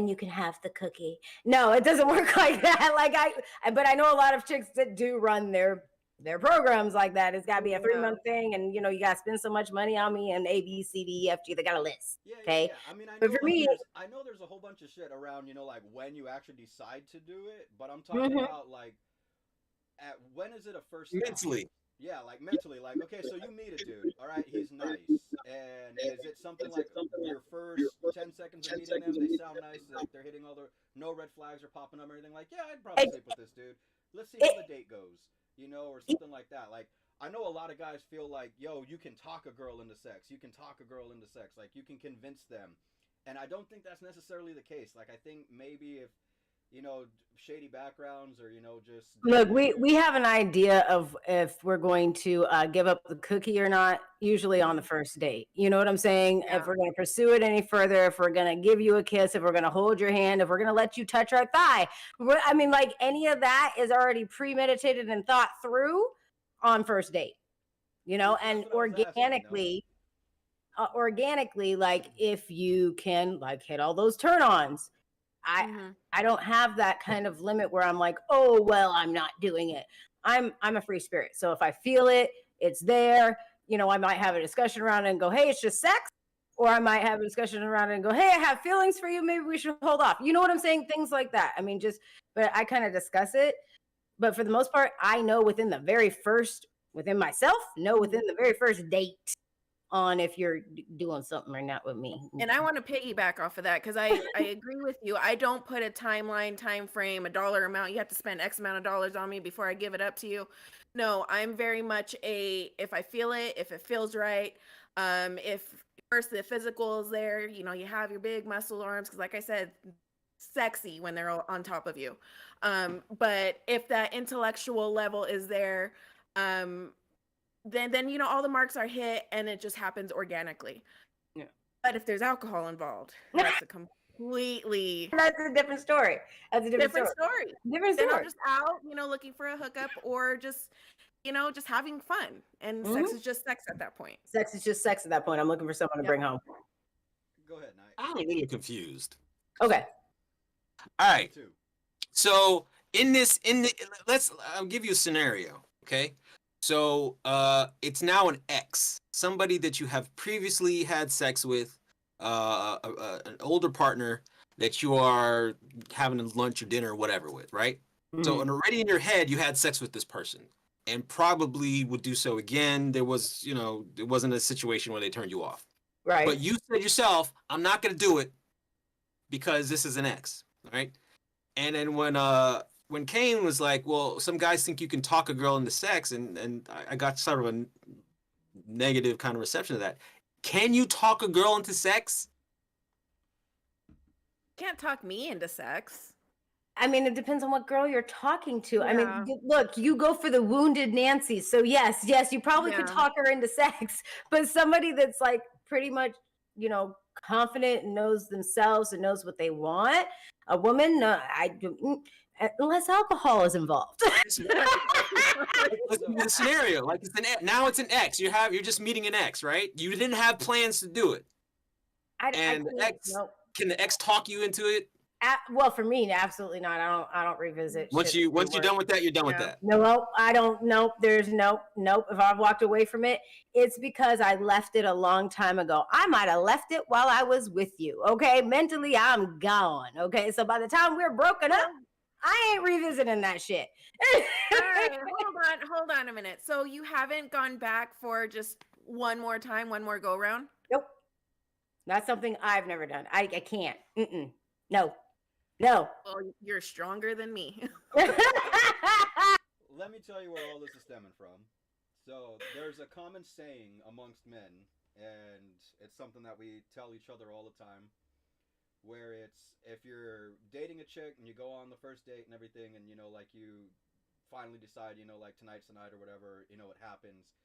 you can have the cookie. No, it doesn't work like that. But I know a lot of chicks that do run their programs like that. It's got to be a 3-month thing, and you got to spend so much money on me and A, B, C, D, E, F, G. They got a list. Yeah, Okay. yeah. I mean, I know, But for me- I know there's a whole bunch of shit around, like when you actually decide to do it. But I'm talking Mhm. about like, at when is it a first time? Mentally. Yeah, like mentally, like okay, so you meet a dude, all right, he's nice, and is it something like your first 10 seconds of meeting them, they sound nice, like they're hitting all the no red flags are popping up or anything like, yeah, I'd probably sleep with this dude. Let's see how the date goes, or something like that. Like I know a lot of guys feel like, yo, you can talk a girl into sex, like you can convince them, and I don't think that's necessarily the case. Like I think maybe if shady backgrounds or just Look, we have an idea of if we're going to give up the cookie or not, usually on the first date. You know what I'm saying? Yeah. If we're going to pursue it any further, if we're going to give you a kiss, if we're going to hold your hand, if we're going to let you touch our thigh. I mean, like any of that is already premeditated and thought through on first date, and That's what I was asking, organically, like if you can like hit all those turn-ons. Mhm. I don't have that kind of limit where I'm like, oh well, I'm not doing it. I'm a free spirit. So if I feel it, it's there. I might have a discussion around it and go, hey, it's just sex. Or I might have a discussion around it and go, hey, I have feelings for you. Maybe we should hold off. You know what I'm saying? Things like that. I mean, but I kind of discuss it. But for the most part, I know within the very first date on if you're doing something or not with me. And I want to piggyback off of that because I agree with you. I don't put a time frame, a dollar amount. You have to spend X amount of dollars on me before I give it up to you. No, I'm very much if I feel it, if it feels right, if first the physical is there, you have your big muscle arms because like I said, sexy when they're all on top of you. But if that intellectual level is there, then all the marks are hit and it just happens organically. Yeah. But if there's alcohol involved, that's a completely That's a different story. That's a different story. Different Then story. I'm just out, looking for a hookup or just having fun. And sex is just sex at that point. Sex is just sex at that point. I'm looking for someone to Yep. bring home. Go ahead, Knight. I'm a little confused. Okay. All right. Too. So I'll give you a scenario. Okay. So it's now an ex, somebody that you have previously had sex with, an older partner that you are having lunch or dinner or whatever with, right? So and already in your head you had sex with this person and probably would do so again. There was, it wasn't a situation where they turned you off. Right. But you said yourself, I'm not going to do it because this is an ex, right? And then when Kane was like, well, some guys think you can talk a girl into sex, and I got sort of a negative kind of reception of that. Can you talk a girl into sex? Can't talk me into sex. I mean, it depends on what girl you're talking to. I Yeah. mean, look, you go for the wounded Nancy. So yes, you probably could Yeah. talk her into sex, but somebody that's like pretty much, confident and knows themselves and knows what they want. A woman, no, unless alcohol is involved. Let's do the scenario. Like now it's an ex. You're just meeting an ex, right? You didn't have plans to do it. And the ex, nope. can the ex talk you into it? Well, for me, absolutely not. I don't revisit. Once shit you're that done with that, you're done with Yeah. that. No, I don't. Nope. There's nope. If I've walked away from it, it's because I left it a long time ago. I might have left it while I was with you. Okay. Mentally, I'm gone. Okay. So by the time we're broken up, I ain't revisiting that shit. All right, hold on a minute. So you haven't gone back for just one more time, one more go round? Nope. That's something I've never done. I can't. No. No. Well, you're stronger than me. Let me tell you where all this is stemming from. So there's a common saying amongst men, and it's something that we tell each other all the time, where it's if you're dating a chick and you go on the first date and everything, and like you finally decide, like tonight's the night or whatever, it happens.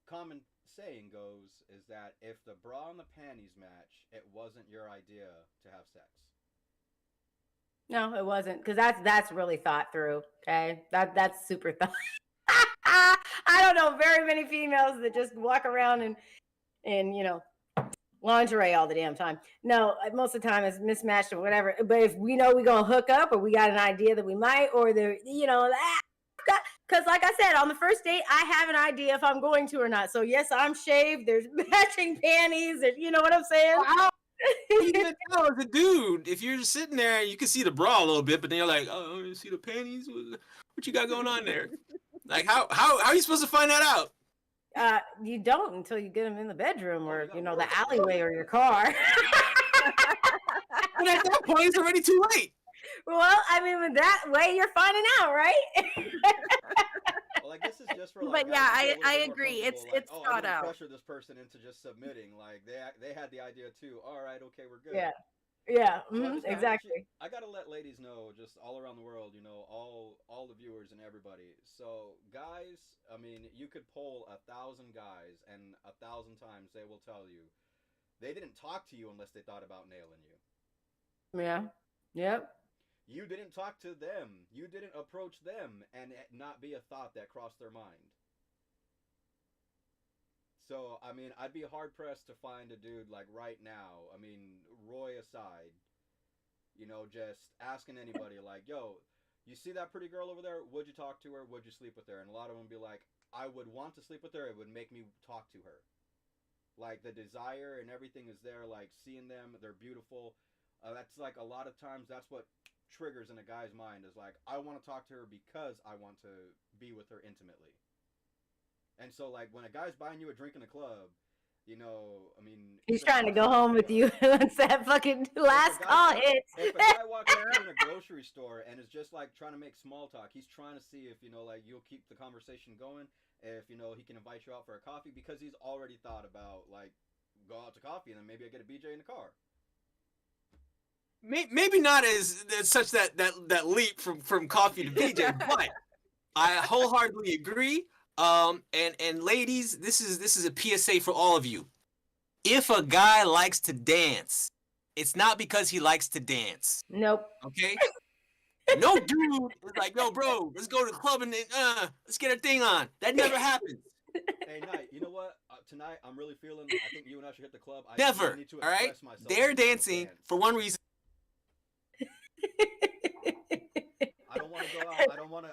Common saying goes is that if the bra and the panties match, it wasn't your idea to have sex. No, it wasn't, because that's really thought through. Okay, that's super thought. I don't know very many females that just walk around and lingerie all the damn time. No, most of the time it's mismatched or whatever. But if we know we're gonna hook up, or we got an idea that we might, or because like I said, on the first date, I have an idea if I'm going to or not. So yes, I'm shaved. There's matching panties, and you know what I'm saying. Wow. You can tell as a dude if you're just sitting there, you can see the bra a little bit, but then you're like, oh, you see the panties? What you got going on there? Like how are you supposed to find that out? You don't until you get them in the bedroom or the work. alleyway or your car. And at that point, it's already too late. Well, I mean, with that way, you're finding out, right? Well, I guess it's just for But guys yeah, to be a little I bit more agree. comfortable, It's I thought didn't out. pressure this person into just submitting. Like they had the idea too. All right, okay, we're good. Yeah, So I just gotta exactly. I gotta let ladies know, just all around the world, all the viewers and everybody. So guys, I mean, you could poll 1,000 guys, and 1,000 times they will tell you they didn't talk to you unless they thought about nailing you. Yeah. Yep. You didn't talk to them. You didn't approach them and it not be a thought that crossed their mind. So, I mean, I'd be hard pressed to find a dude like right now. I mean, Roy aside, just asking anybody like, yo, you see that pretty girl over there? Would you talk to her? Would you sleep with her? And a lot of them be like, I would want to sleep with her. It would make me talk to her. Like the desire and everything is there. Like seeing them, they're beautiful. That's like a lot of times that's what triggers in a guy's mind is like, I want to talk to her because I want to be with her intimately. And so like when a guy's buying you a drink in a club, I mean, He's trying to go home with you once that fucking last call hits. If a guy walks up to you in a grocery store and is just like trying to make small talk, he's trying to see if like you'll keep the conversation going, if he can invite you out for a coffee, because he's already thought about like go out to coffee and then maybe I get a BJ in the car. Maybe not as such that leap from coffee to BJ, but I wholeheartedly agree. And ladies, this is a PSA for all of you. If a guy likes to dance, it's not because he likes to dance. Nope. Okay? No dude is like, yo, bro, let's go to the club and let's get a thing on. That never happens. Hey, Knight, you know what? Tonight I'm really feeling. I think you and I should hit the club. I Never. need to All right? express myself. They're dancing for one reason. I don't want to go out.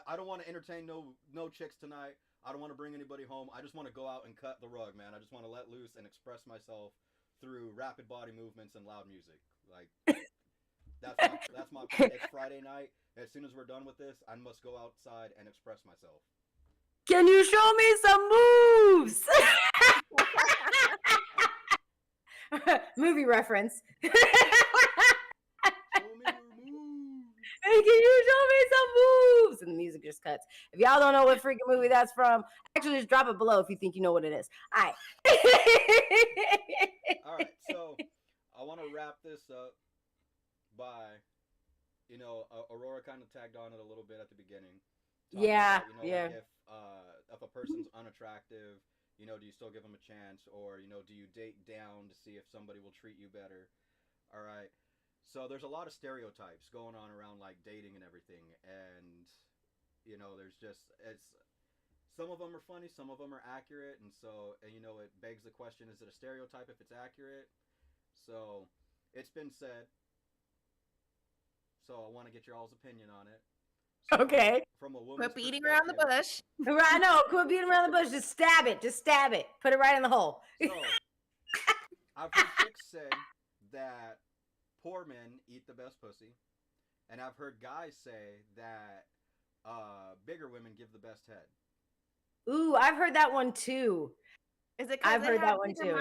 I don't want to entertain no chicks tonight. I don't want to bring anybody home. I just want to go out and cut the rug, man. I just want to let loose and express myself through rapid body movements and loud music. Like that's my plan. It's Friday night. As soon as we're done with this, I must go outside and express myself. Can you show me some moves? Movie reference. Hey, can you show me some moves? And the music just cuts. If y'all don't know what freaking movie that's from, actually just drop it below if you think you know what it is. All right. All right. So I want to wrap this up by, Aurora kind of tagged on it a little bit at the beginning. Yeah. About, like if a person's unattractive, do you still give them a chance, or do you date down to see if somebody will treat you better? All right. So there's a lot of stereotypes going on around like dating and everything, and there's just some of them are funny, some of them are accurate, and so it begs the question: is it a stereotype if it's accurate? So it's been said. So I want to get your all's opinion on it. So okay. From a woman's Quit beating around the bush. I know. Quit beating around the bush. Just stab it. Just stab it. Put it right in the hole. So I've heard chicks say that poor men eat the best pussy, and I've heard guys say that bigger women give the best head. Ooh, I've heard that one too. Is it? I've heard that one too.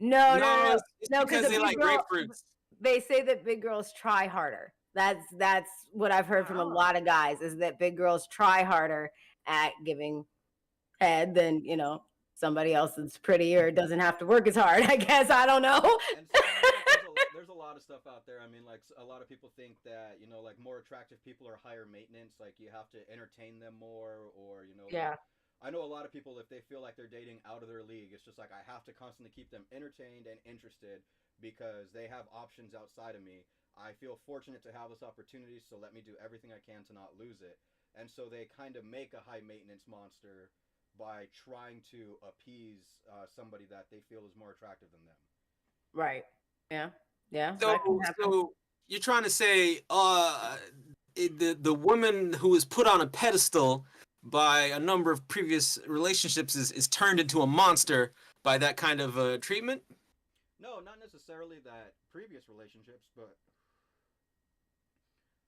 No, No, because they like grapefruits. They say that big girls try harder. That's what I've heard from a lot of guys, is that big girls try harder at giving head, then somebody else that's prettier doesn't have to work as hard. I guess I don't know. And so, I mean, like, there's a lot of stuff out there. I mean, like a lot of people think that like more attractive people are higher maintenance. Like you have to entertain them more, or Yeah. like, I know a lot of people if they feel like they're dating out of their league, it's just like I have to constantly keep them entertained and interested because they have options outside of me. I feel fortunate to have this opportunity, so let me do everything I can to not lose it. And so they kind of make a high maintenance monster by trying to appease somebody that they feel is more attractive than them. Right. Yeah. Yeah. So, That can happen. so you're trying to say, the woman who was put on a pedestal by a number of previous relationships is turned into a monster by that kind of treatment? No, not necessarily that previous relationships, but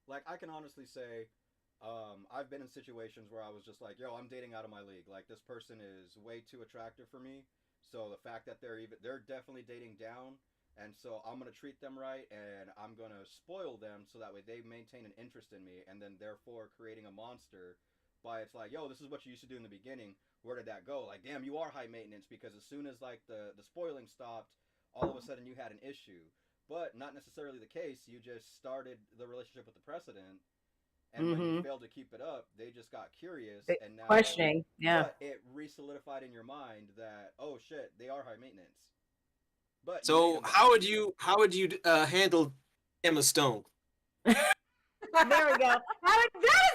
like I can honestly say, I've been in situations where I was just like, "Yo, I'm dating out of my league. Like this person is way too attractive for me." So the fact that they're definitely dating down, and so I'm gonna treat them right, and I'm gonna spoil them so that way they maintain an interest in me, and then therefore creating a monster. By it's like, "Yo, this is what you used to do in the beginning. Where did that go? Like, damn, you are high maintenance because as soon as like the spoiling stopped, all of a sudden you had an issue." But not necessarily the case. You just started the relationship with the precedent, and when you failed to keep it up, they just got curious, and now Questioning. Yeah. but it re-solidified in your mind that oh shit, they are high maintenance. But you made So them that how way. would you handle Emma Stone? There we go. That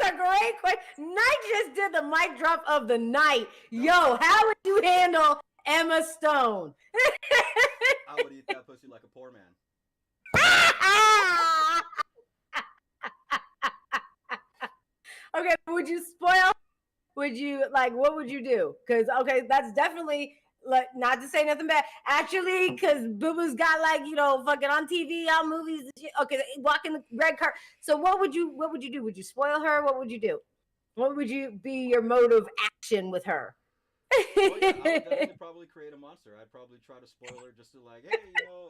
is a great question. Knight just did the mic drop of the night. Yo, how would you handle Emma Stone? I would eat that pussy like a poor man. Okay, would you spoil? Would you like? What would you do? Because okay, that's definitely like not to say nothing bad. Actually, because Boo Boo's got like fucking on TV, on movies. And shit. Okay, walking the red car. So what would you do? Would you spoil her? What would you do? What would you be your mode of action with her? Oh yeah, I would definitely probably create a monster. I'd probably try to spoil her just to like, hey,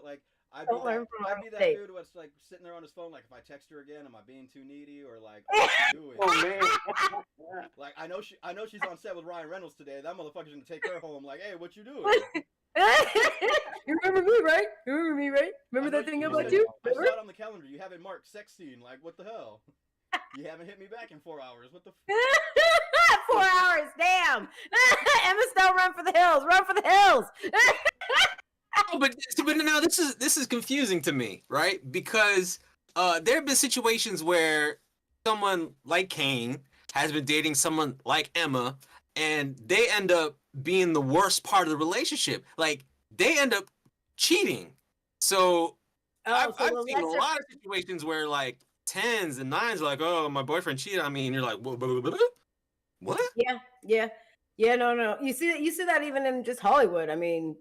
like Don't learn from our I'd be that mistakes. dude who's like sitting there on his phone, like if I text her again, am I being too needy or like what's she doing? man. Like I know she's on set with Ryan Reynolds today. That motherfucker's gonna take her home. Like, hey, what you doing? You remember me, right? You remember me, right? Remember that thing about you? I saw it on the calendar. You have it marked sex scene. Like, what the hell? You haven't hit me back in 4 hours. What the? 4 hours, damn! Emma Stone, run for the hills! Run for the hills! But now this is confusing to me, right? Because there have been situations where someone like Kane has been dating someone like Emma, and they end up being the worst part of the relationship. Like they end up cheating. So I've seen a lot of situations where like 10s and 9s are like, oh, my boyfriend cheated on me, and you're like, what? Yeah. No. You see that even in just Hollywood. I mean,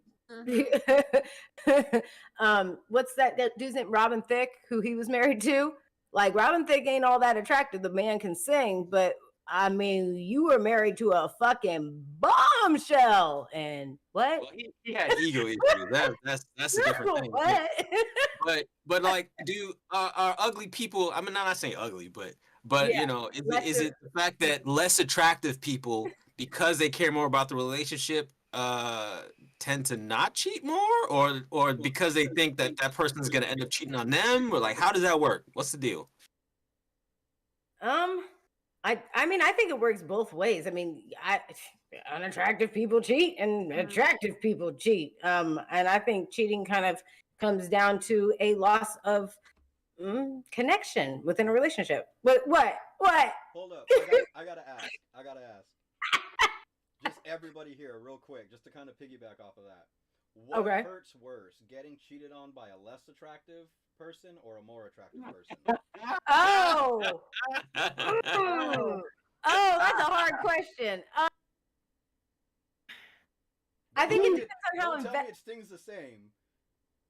what's that dude's name? Robin Thicke, who he was married to. Like Robin Thicke ain't all that attractive. The man can sing, but I mean, you were married to a fucking bombshell, and what? Well, he had ego issues. That's a different thing. What? But like, are ugly people? I mean, I'm not saying ugly, but Yeah, is it the fact that less attractive people, because they care more about the relationship, tend to not cheat more, or because they think that person's gonna end up cheating on them, or like, how does that work? What's the deal? I mean, I think it works both ways. I mean, unattractive people cheat and attractive people cheat. And I think cheating kind of comes down to a loss of connection within a relationship. What? Hold up, I gotta ask. Just everybody here, real quick, just to kind of piggyback off of that. What hurts worse, getting cheated on by a less attractive person or a more attractive person? Oh, that's a hard question. I think it depends on how invested. It stings the same.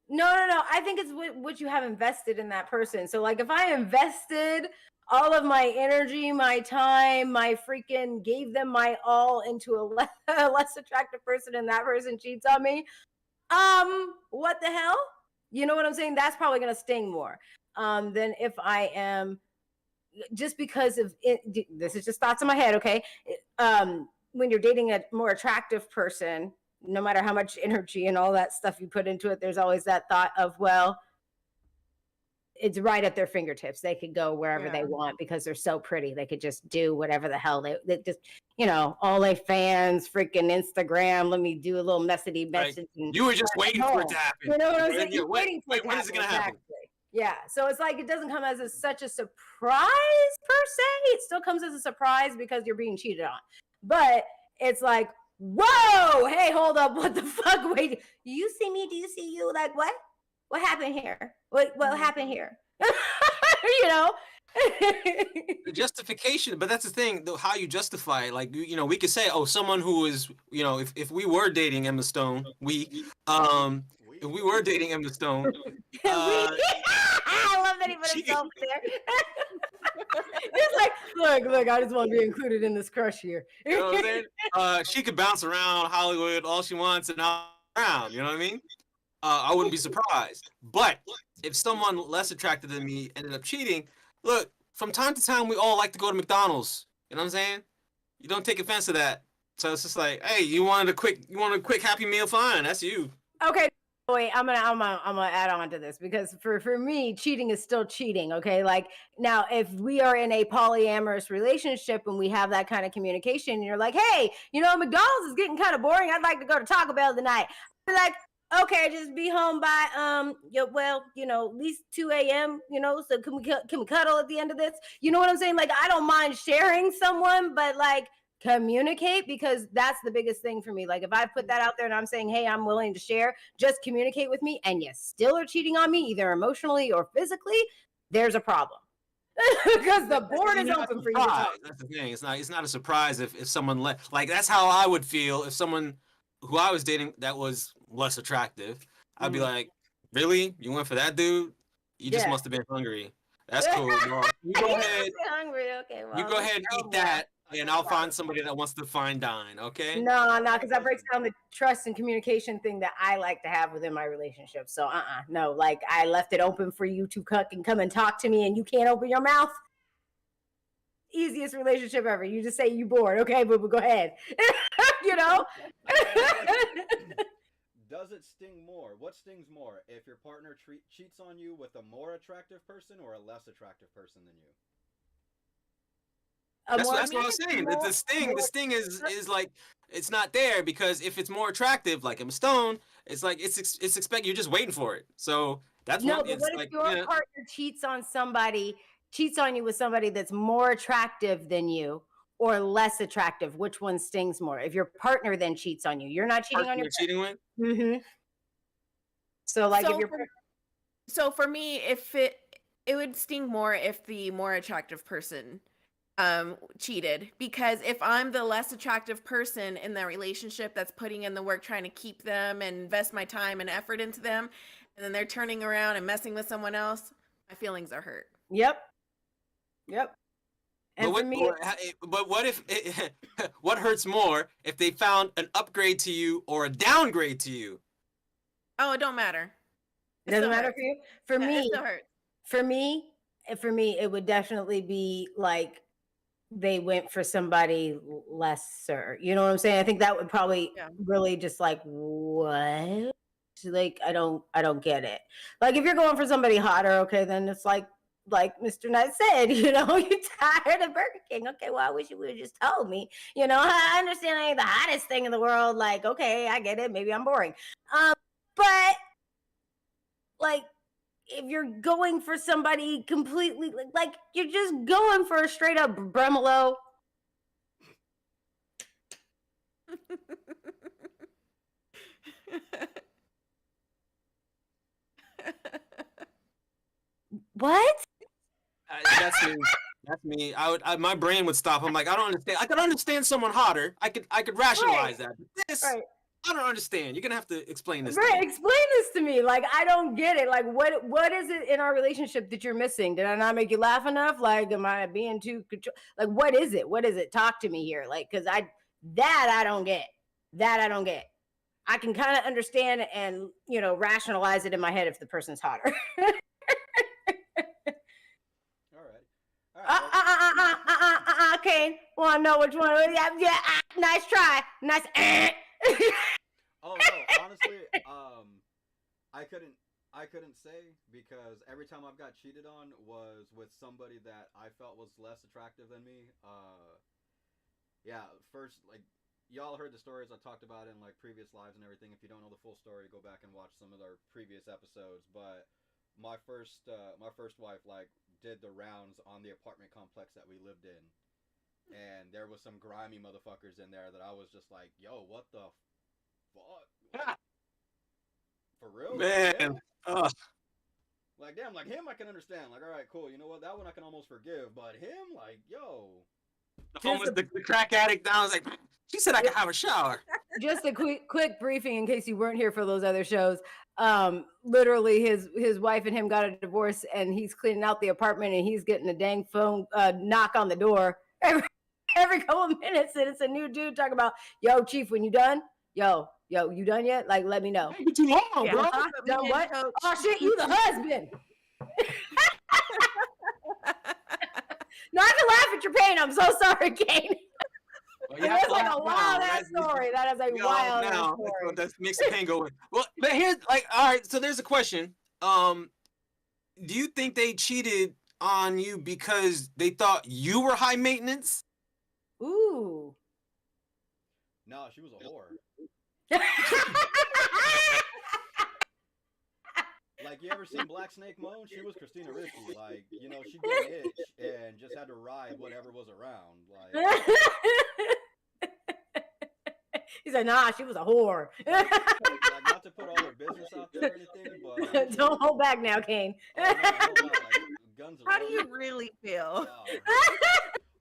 No. I think it's what you have invested in that person. So, like, if I invested all of my energy, my time, my freaking gave them my all into a less attractive person, and that person cheats on me, what the hell? You know what I'm saying? That's probably gonna sting more than if I am just because of it. This is just thoughts in my head, okay? when you're dating a more attractive person, no matter how much energy and all that stuff you put into it, there's always that thought of, well, it's right at their fingertips. They could go wherever they want because they're so pretty. They could just do whatever the hell they just, all they fans, freaking Instagram. Let me do a little messaging message. And you were just waiting for it to happen. You know what I'm saying? You're waiting for it to happen. When is it going to happen? Yeah. So it's like, it doesn't come as such a surprise per se. It still comes as a surprise because you're being cheated on. But it's like, whoa, hey, hold up. What the fuck? Wait, do you see me? Do you see you? Like, what? What happened here? What happened here? The justification, but that's the thing, how you justify it. Like, we could say, oh, someone who is, if we were dating Emma Stone, if we were dating Emma Stone, I love that he put himself there. It's like, look, I just want to be included in this crush here. You know what I'm saying? She could bounce around Hollywood all she wants and all around. You know what I mean? I wouldn't be surprised. But if someone less attractive than me ended up cheating, look, from time to time, we all like to go to McDonald's. You know what I'm saying? You don't take offense to that. So it's just like, hey, you wanted a quick Happy Meal? Fine, that's you. Okay. Wait, I'm gonna add on to this because for me, cheating is still cheating. Okay, like now, if we are in a polyamorous relationship and we have that kind of communication, and you're like, hey, McDonald's is getting kind of boring. I'd like to go to Taco Bell tonight. I'd be like, okay, just be home by at least 2 a.m. So can we cuddle at the end of this? You know what I'm saying? Like, I don't mind sharing someone, but like, communicate, because that's the biggest thing for me. Like, if I put that out there and I'm saying, hey, I'm willing to share, just communicate with me, and you still are cheating on me, either emotionally or physically, there's a problem. Because the board is open for you to talk. That's the thing. It's not a surprise if someone like, that's how I would feel if someone who I was dating that was less attractive. I'd be like, really? You went for that dude? You just must have been hungry. That's cool. Well, you go ahead. Hungry. Okay, well, you go ahead and eat that. And I'll find somebody that wants to fine dine, okay? No, because that breaks down the trust and communication thing that I like to have within my relationship. So, no, like, I left it open for you to come and talk to me, and you can't open your mouth. Easiest relationship ever. You just say you bored. Okay, boo, go ahead. Does it sting more? What stings more? If your partner cheats on you with a more attractive person or a less attractive person than you? That's what I was saying. The sting is like, it's not there, because if it's more attractive, like Emma Stone, it's like it's expected. You're just waiting for it. So that's what if your partner cheats on you with somebody that's more attractive than you or less attractive? Which one stings more? If your partner then cheats on you, you're not cheating on your partner. Cheating with. Mm-hmm. So like, so for me, if it would sting more if the more attractive person cheated, because if I'm the less attractive person in that relationship that's putting in the work trying to keep them and invest my time and effort into them, and then they're turning around and messing with someone else, my feelings are hurt. Yep. And but what if what hurts more if they found an upgrade to you or a downgrade to you? Oh, it don't matter. It doesn't matter for you? For me, it still hurts. For me, it would definitely be like they went for somebody lesser. You know what I'm saying? I think that would probably really just like, what? Like, I don't get it. Like, if you're going for somebody hotter, okay, then it's like Mr. Knight said, you're tired of Burger King. Okay, well, I wish you would have just told me. I understand I ain't the hottest thing in the world. Like, okay, I get it. Maybe I'm boring. But like, if you're going for somebody completely, like you're just going for a straight up Bremolo. What? That's me. That's me. My brain would stop. I'm like, I don't understand. I could understand someone hotter. I could rationalize that. But this, I don't understand. You're gonna have to explain this. Right, explain this to me. Like, I don't get it. Like, what is it in our relationship that you're missing? Did I not make you laugh enough? Like, am I being too control? Like, what is it? What is it? Talk to me here. Like, because I don't get. That I don't get. I can kind of understand and rationalize it in my head if the person's hotter. All right. Okay. Well, I know which one. Yeah. Nice try. Nice. Oh no, honestly, I couldn't say because every time I've got cheated on was with somebody that I felt was less attractive than me. Yeah, first like y'all heard the stories I talked about in like previous lives and everything. If you don't know the full story, go back and watch some of our previous episodes. But my first wife like did the rounds on the apartment complex that we lived in, and there was some grimy motherfuckers in there that I was just like, yo, what the fuck? For real? Man. Like, Ugh. like damn, like him I can understand. Like, all right, cool. You know what? That one I can almost forgive, but him, like, yo. The homeless, the crack addict down was like, she said I could have a shower. Just a quick briefing in case you weren't here for those other shows. Literally his wife and him got a divorce, and he's cleaning out the apartment, and he's getting a dang phone knock on the door every couple of minutes, and it's a new dude talking about, yo, Chief, when you done? Yo, you done yet? Like, let me know. Too long, bro. Done what? Oh shit, you the husband. No, I can laugh at your pain. I'm so sorry, Kane. Well, That's like a wild ass story. That is a wild ass now. story. That makes the pain go away. Well, but here's like, all right. So there's a question. Do you think they cheated on you because they thought you were high maintenance? Ooh. No, she was a whore. Like, you ever seen Black Snake Moan? She was Christina Ricci. Like, you know, she got an itch and just had to ride whatever was around. Like, He said, nah, she was a whore. like, not to put all her business out there or anything, but Don't hold back now, Kane. Oh, no, like, guns How do loaded. you really feel?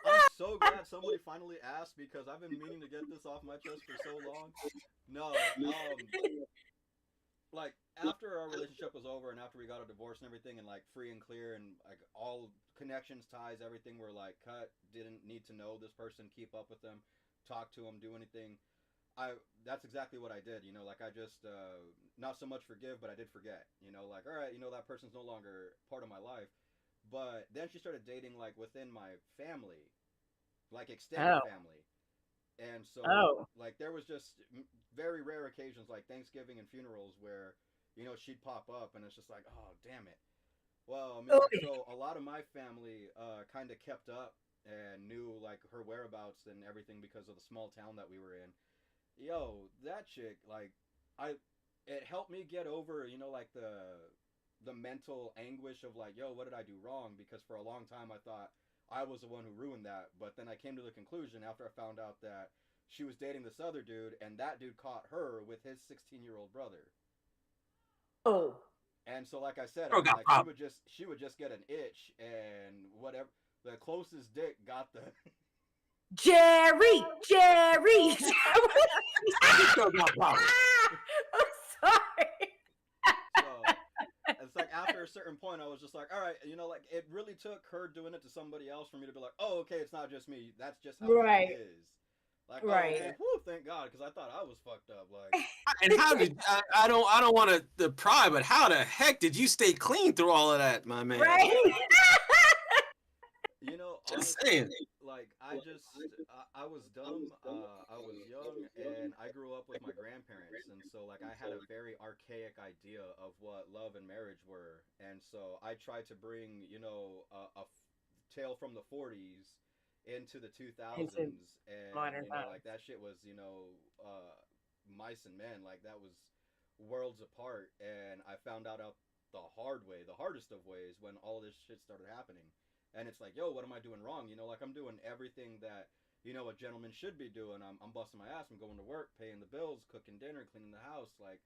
I'm so glad somebody finally asked because I've been meaning to get this off my chest for so long. No, like after our relationship was over and after we got a divorce and everything and like free and clear and like all connections, ties, everything were like cut, didn't need to know this person, keep up with them, talk to them, do anything. That's exactly what I did, you know, like I just not so much forgive, but I did forget, you know, like all right, you know, that person's no longer part of my life. But then she started dating like within my family, like extended family. And so like there was just very rare occasions like Thanksgiving and funerals where, you know, she'd pop up and it's just like, oh, damn it. Well, I mean, like, so a lot of my family kind of kept up and knew like her whereabouts and everything because of the small town that we were in. Yo, that chick, like, it helped me get over, you know, like the mental anguish of like, yo, what did I do wrong? Because for a long time I thought I was the one who ruined that. But then I came to the conclusion after I found out that she was dating this other dude and that dude caught her with his 16-year-old brother. Oh. And so like I said, I mean, like, she would just get an itch and whatever. The closest dick got the Jerry. I'm sorry. So it's like after a certain point, I was just like, all right, you know, like it really took her doing it to somebody else for me to be like, oh, okay, it's not just me. That's just how it is. Like, right. Oh, okay, whew, thank God, because I thought I was fucked up. Like, and how did I don't want to pry, but how the heck did you stay clean through all of that, my man? Right. You know, Just honestly, saying. like I was dumb, I was young, and I grew up with my grandparents, and so like I had a very archaic idea of what love and marriage were, and so I tried to bring, you know, a tale from the 40s into the 2000s, and modern you know, times. like that shit was, you know, mice and men, like that was worlds apart, and I found out the hard way, the hardest of ways, when all this shit started happening. And it's like, yo, what am I doing wrong? You know, like I'm doing everything that, you know, a gentleman should be doing. I'm busting my ass. I'm going to work, paying the bills, cooking dinner, cleaning the house. Like,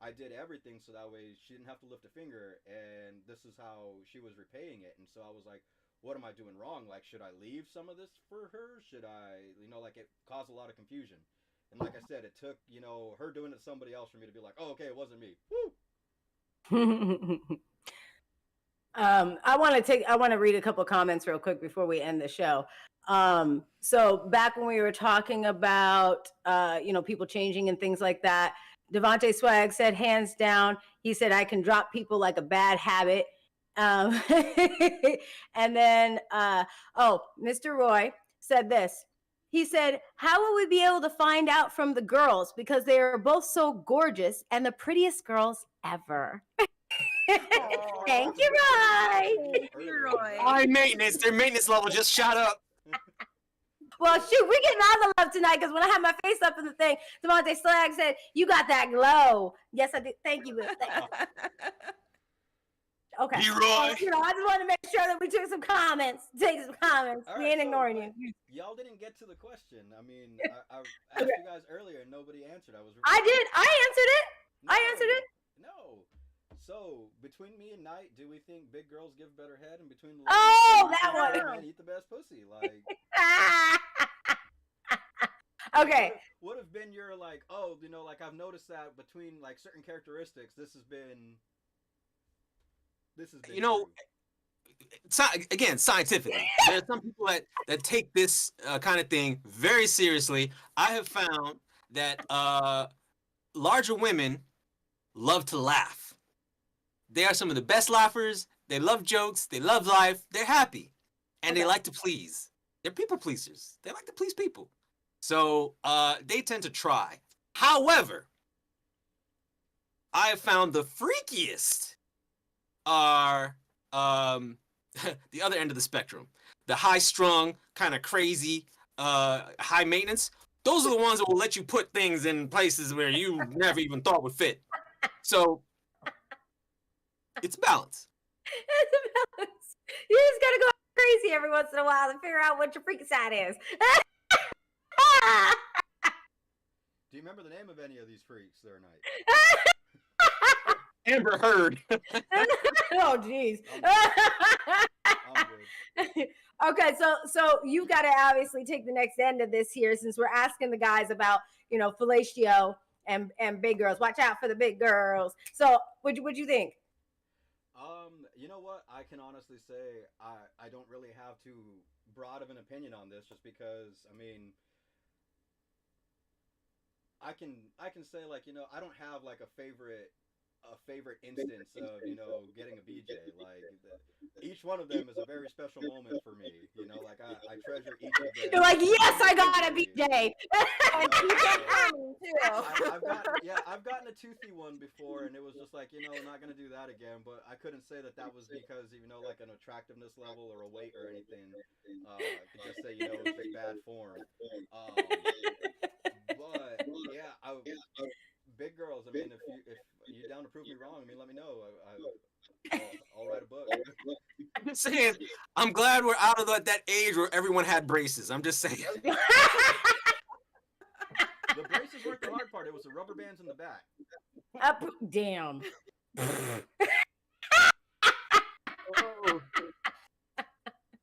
I did everything so that way she didn't have to lift a finger. And this is how she was repaying it. And so I was like, what am I doing wrong? Like, should I leave some of this for her? Should I, you know, like it caused a lot of confusion. And like I said, it took, you know, her doing it to somebody else for me to be like, oh, okay, it wasn't me. Woo! I want to read a couple of comments real quick before we end the show. So back when we were talking about, you know, people changing and things like that, Devontae Swag said, hands down, he said, I can drop people like a bad habit. And then, Mr. Roy said this, He said, how will we be able to find out from the girls? Because they are both so gorgeous and the prettiest girls ever. Thank you, Roy. Thank you, Roy. High maintenance. Their maintenance level just shot up. Well, shoot, we're getting all the love tonight because when I had my face up in the thing, Devontae Slag said, you got that glow. Yes, I did. Thank you, Boo. Thank you. Okay. Leroy. I just wanted to make sure that we took some comments. Take some comments. All We right, ain't so, ignoring you. Y'all didn't get to the question. I mean, I asked you guys earlier and nobody answered. I did. I answered it. No, I answered it. No. So, between me and Knight, do we think big girls give better head? And between Oh, that big one. men eat the best pussy? Like, Okay. What have been your, like, oh, you know, like, I've noticed that between, like, certain characteristics, this has been You know, true. again, scientifically, there are some people that take this kind of thing very seriously. I have found that larger women love to laugh. They are some of the best laughers. They love jokes. They love life. They're happy. And they like to please. They're people pleasers. They like to please people. So they tend to try. However, I have found the freakiest are the other end of the spectrum. The high-strung, kind of crazy, high maintenance. Those are the ones that will let you put things in places where you never even thought would fit. So it's balance. It's a balance. You just gotta go crazy every once in a while to figure out what your freaky side is. Do you remember the name of any of these freaks there, Knight? Amber Heard. Oh, jeez. I'm good. Okay, so you got to obviously take the next end of this here, since we're asking the guys about, you know, fellatio and big girls. Watch out for the big girls. So, what'd you think? You know what? I can honestly say I don't really have too broad of an opinion on this, just because I mean, I can say, like, you know, I don't have like a favorite instance of, you know, getting a BJ. Like, each one of them is a very special moment for me. You know, like I treasure each of them. You're like, yes, I got a BJ. I've gotten a toothy one before, and it was just like, you know, I'm not gonna do that again. But I couldn't say that was because, you know, like an attractiveness level or a weight or anything. I could just say, you know, it was just bad form. But yeah, big girls. I mean, if you're down to prove me wrong, I mean, let me know. I'll write a book. I'm just saying, I'm glad we're out of that age where everyone had braces. I'm just saying. The braces weren't the hard part. It was the rubber bands in the back. Damn.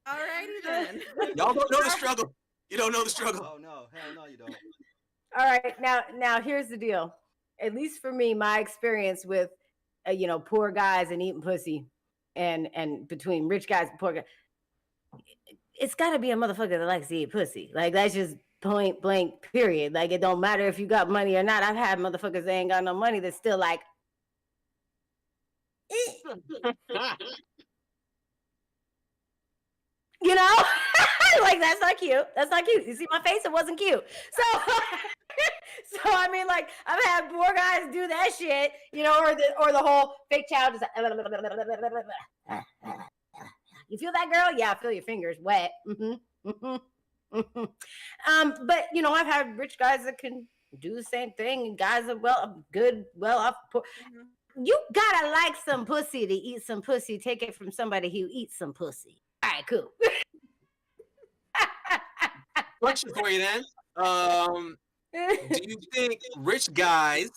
Alrighty then. Y'all don't know the struggle. You don't know the struggle. Oh no, hell no, you don't. All right, now here's the deal. At least for me, my experience with, you know, poor guys and eating pussy, and between rich guys and poor guys, it's got to be a motherfucker that likes to eat pussy. Like, that's just point blank, period. Like, it don't matter if you got money or not. I've had motherfuckers that ain't got no money that's still like, you know, like, that's not cute. That's not cute. You see my face? It wasn't cute. So, so I mean, like, I've had poor guys do that shit, you know, or the whole fake child is like, you feel that, girl? Yeah, I feel your fingers wet. But you know, I've had rich guys that can do the same thing, and guys are well off. You gotta like some pussy to eat some pussy. Take it from somebody who eats some pussy. All right, cool. Question for you then. Do you think rich guys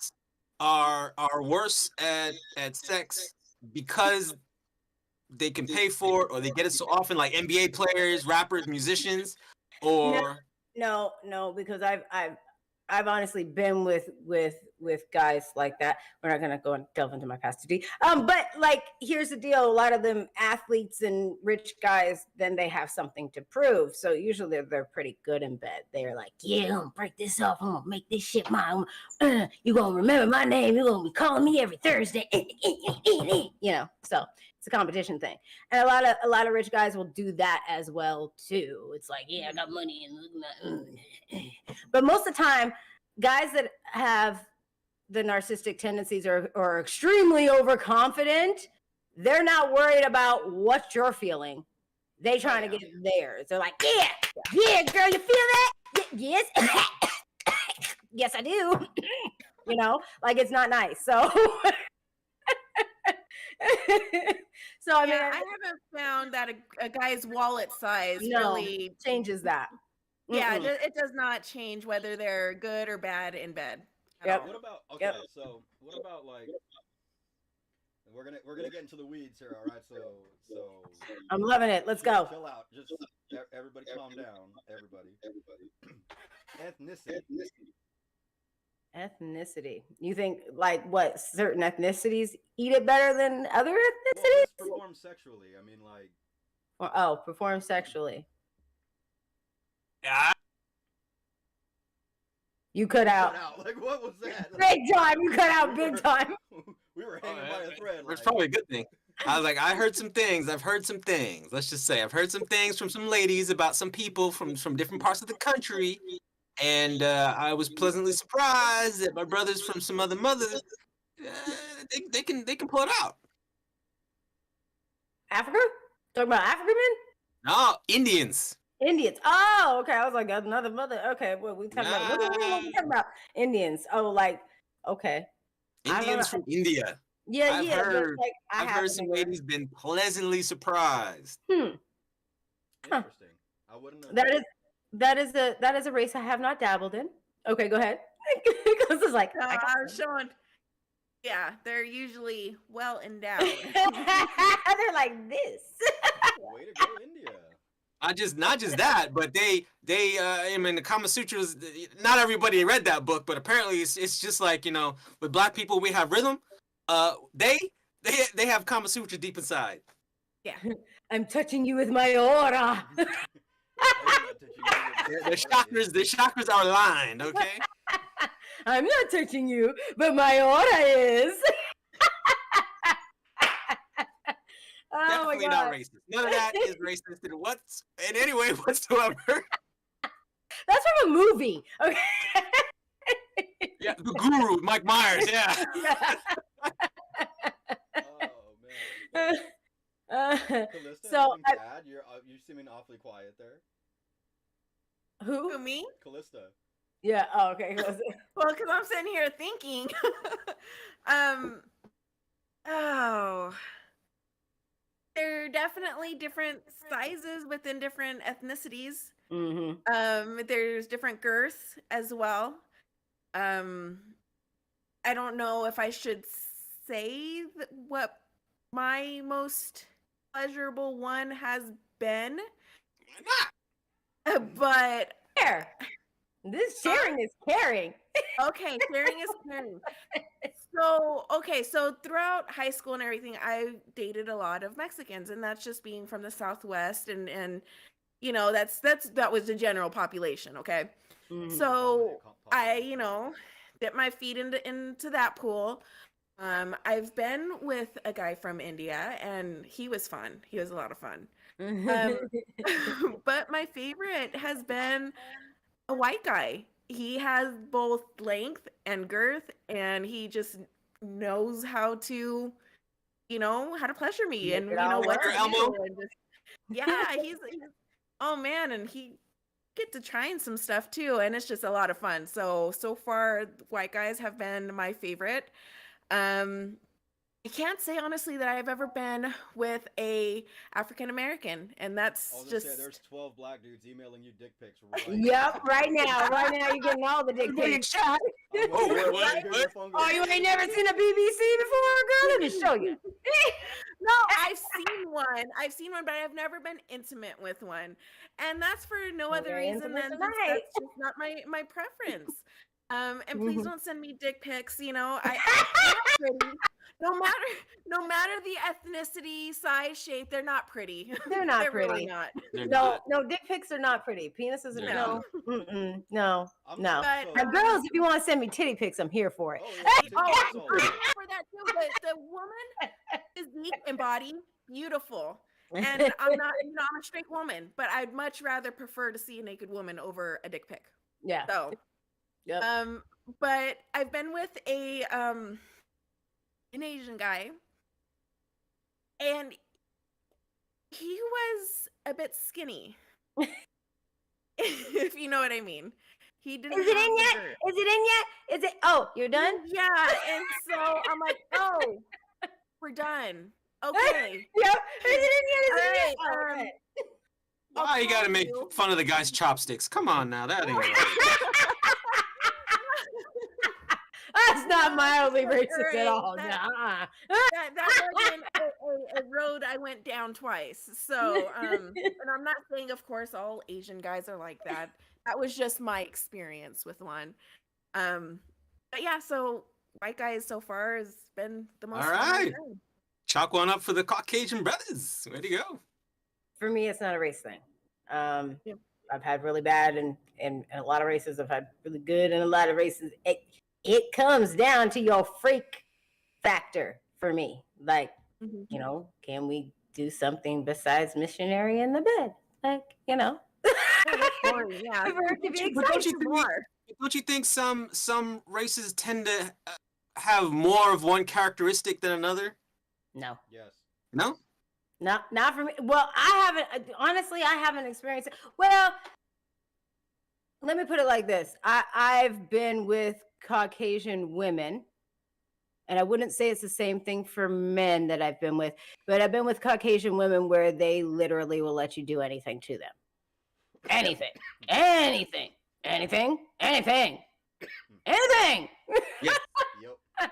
are worse at sex because they can pay for it, or they get it so often, like NBA players, rappers, musicians, or no, because I've honestly been with guys like that. We're not gonna go and delve into my past too deep. But like, here's the deal: a lot of them athletes and rich guys, then they have something to prove. So usually they're pretty good in bed. They're like, yeah, I'm gonna break this off. I'm gonna make this shit mine. You gonna remember my name. You're gonna be calling me every Thursday. You know. So It's a competition thing. And a lot of rich guys will do that as well too. It's like, yeah, I got money and look at my but most of the time, guys that have the narcissistic tendencies are extremely overconfident. They're not worried about what you're feeling. They trying to get theirs. They're like, yeah, girl, you feel that? Yes. Yes, I do. You know, like it's not nice. So so I mean, I haven't found that a guy's wallet size really changes that. Yeah, it does not change whether they're good or bad in bed. Yep. What about so what about like we're gonna get into the weeds here, all right? So I'm loving it. Let's go. Chill out. Just everybody calm down. Everybody. Ethnicity. You think like what certain ethnicities eat it better than other ethnicities? Well, perform sexually. I mean, like. Perform sexually. Yeah. You cut out. Like what was that? Big time. You cut out big time. We were hanging by a thread. It's probably a good thing. I was like, I heard some things. I've heard some things. Let's just say I've heard some things from some ladies about some people from different parts of the country. And I was pleasantly surprised that my brothers from some other mothers, they can pull it out. Africa? Talking about African men? No, Indians. Indians. Oh, okay. I was like another mother. Okay, well we talking about what are we talking about? Indians. Oh, like okay. Indians from India. Yeah, I've yeah. heard, Like, I've heard some ladies been pleasantly surprised. Interesting. I wouldn't know. That is a race I have not dabbled in. Okay, go ahead. Because it's like I was showing. Yeah, they're usually well endowed. they're like this. Way to go, India. Not just that, but they I mean the Kama Sutras. Not everybody read that book, but apparently it's just like, you know, with black people we have rhythm. They have Kama Sutra deep inside. Yeah, I'm touching you with my aura. The chakras are aligned, okay? I'm not touching you, but my aura is. Definitely not racist. None of that is racist in any way whatsoever. That's from a movie. Okay. Yeah, the Guru, Mike Myers. Yeah. Oh man. Callista, so you're seeming awfully quiet there. Who? me? Callista. Yeah. Oh, okay. Well, because I'm sitting here thinking. Oh. There are definitely different sizes within different ethnicities. Mm-hmm. There's different girths as well. I don't know if I should say what my most pleasurable one has been. Why not? But this sharing is caring. okay, sharing is caring. So throughout high school and everything, I dated a lot of Mexicans, and that's just being from the Southwest, and you know, that was the general population. Okay, so I dipped my feet into that pool. I've been with a guy from India, and he was fun. He was a lot of fun. But my favorite has been a white guy. He has both length and girth, and he just knows how to pleasure me, and what to do. And yeah, he's oh man, and he get to trying some stuff too, and it's just a lot of fun. So far, white guys have been my favorite. I can't say honestly that I've ever been with a African American, and that's just. Say, there's 12 black dudes emailing you dick pics. Yep, right now you're getting all the dick pics. What? You ain't never seen a BBC before, girl? Let me show you. No, I've seen one, but I've never been intimate with one, and that's for no other reason than that's just not my preference. And please don't send me dick pics. You know, I'm not pretty. No matter the ethnicity, size, shape, they're not pretty. They're not They're pretty. really not. No, dick pics are not pretty. Penises are no. No. But Now, girls, if you want to send me titty pics, I'm here for it. Oh, yeah, titty I'm pics all here day. for that too. But the woman, physique and body, beautiful. And I'm not, I'm a straight woman, but I'd much rather prefer to see a naked woman over a dick pic. Yeah. So, Yep. but I've been with an Asian guy, and he was a bit skinny. If you know what I mean. He didn't. Is it in yet? Is it in yet? Is it? Oh, you're done? Yeah. And so I'm like, oh, we're done. Okay. Yep. Is it in yet? Is it in yet? All right, Okay. Why you gotta make fun of the guy's chopsticks? Come on now, that ain't right. That's not mildly racist at all. That wasn't a road I went down twice. So, and I'm not saying, of course, all Asian guys are like that. That was just my experience with one. But yeah, so white guys so far has been the most. All right. Chalk one up for the Caucasian brothers. Way to go. For me, it's not a race thing. I've had really bad and a lot of races. I've had really good and a lot of races. It comes down to your freak factor for me. Like, you know, can we do something besides missionary in the bed? Like, you know. Yeah. Don't you think some races tend to have more of one characteristic than another? No. Yes. No? Not for me. Well, I haven't experienced it. Well, let me put it like this. I've been with Caucasian women, and I wouldn't say it's the same thing for men that I've been with, but I've been with Caucasian women where they literally will let you do anything to them. Anything.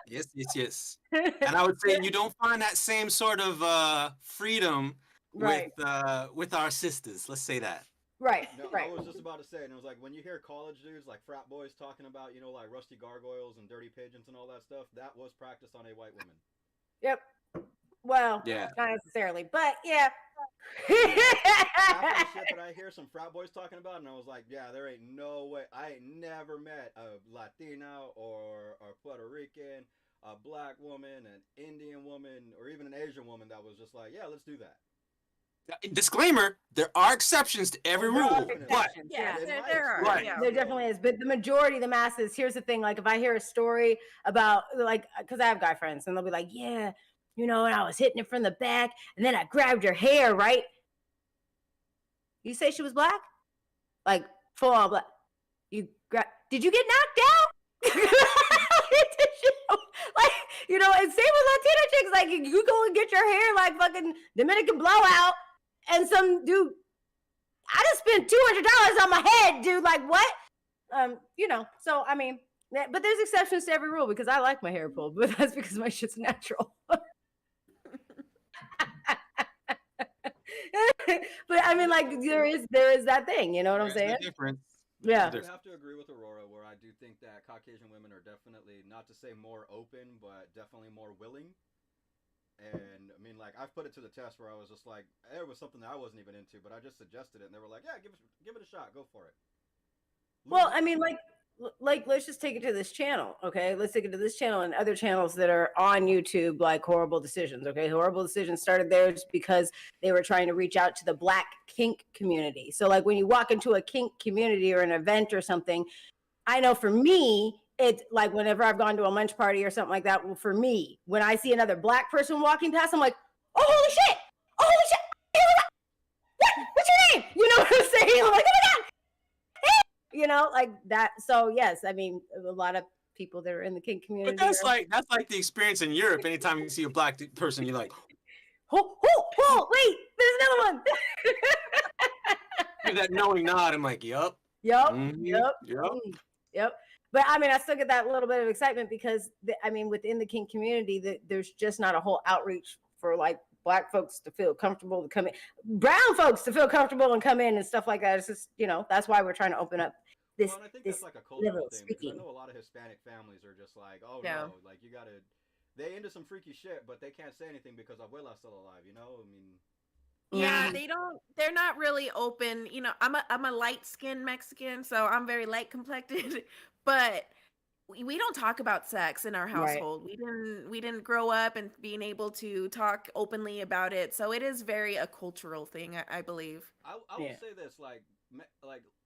Yes. Yes. And I would say you don't find that same sort of freedom Right. with our sisters. Let's say that. Right. No, Right. I was just about to say, and it was like when you hear college dudes like frat boys talking about, you know, like rusty gargoyles and dirty pigeons and all that stuff, that was practiced on a white woman. Yep. Well, Yeah. not necessarily, but yeah. Half of the shit that I hear some frat boys talking about, and I was like, yeah, there ain't no way. I ain't never met a Latina or Puerto Rican, a black woman, an Indian woman, or even an Asian woman that was just like, yeah, let's do that. Disclaimer: there are exceptions to every rule, but Yeah, In my there are. Right. Yeah. There definitely is, but the majority, the masses. Here's the thing: like, if I hear a story about, like, because I have guy friends, and they'll be like, "Yeah, you know, and I was hitting it from the back, and then I grabbed her hair, right?" You say she was black, like full on black. Did you get knocked out? Like, you know, and same with Latina chicks. Like, you go and get your hair like fucking Dominican blowout, and some dude, I just spent $200 on my head, dude. Like, what? You know. So I mean, but there's exceptions to every rule because I like my hair pulled, but that's because my shit's natural. But I mean, like, there is that thing. You know what I'm saying? Yeah. I have to agree with Aurora, where I do think that Caucasian women are definitely, not to say more open, but definitely more willing. And I mean, like, I've put it to the test where I was just like, it was something that I wasn't even into, but I just suggested it, and they were like, yeah, give it a shot, go for it. Well, I mean, like let's just take it to this channel, okay? Let's take it to this channel and other channels that are on YouTube, like Horrible Decisions, okay? Horrible Decisions started theirs because they were trying to reach out to the Black kink community. So, like, when you walk into a kink community or an event or something, I know for me, it's like whenever I've gone to a lunch party or something like that, well, for me, when I see another Black person walking past, I'm like, oh, holy shit! Oh, holy shit! What? What's your name? You know what I'm saying? I'm like, oh my God! You know, like that. So yes, I mean, a lot of people that are in the kink community. But that's like the experience in Europe. Anytime you see a black person, you're like, oh, wait, there's another one. give that knowing nod. I'm like, yup. Yep. But I mean, I still get that little bit of excitement because I mean, within the kink community, there's just not a whole outreach for like Black folks to feel comfortable to come in, brown folks to feel comfortable and come in and stuff like that. It's just, you know, that's why we're trying to open up this Well, and I think this that's like a level cultural of thing because I speaking. know a lot of Hispanic families are just like, oh Yeah. no, like you gotta. They into some freaky shit, but they can't say anything because Abuela's still alive. You know, I mean, Yeah, Mhm. they don't. They're not really open. You know, I'm a light skinned Mexican, so I'm very light complected. But we don't talk about sex in our Right. household. We didn't grow up and being able to talk openly about it. So it is very a cultural thing, I believe. I will Yeah. say this, like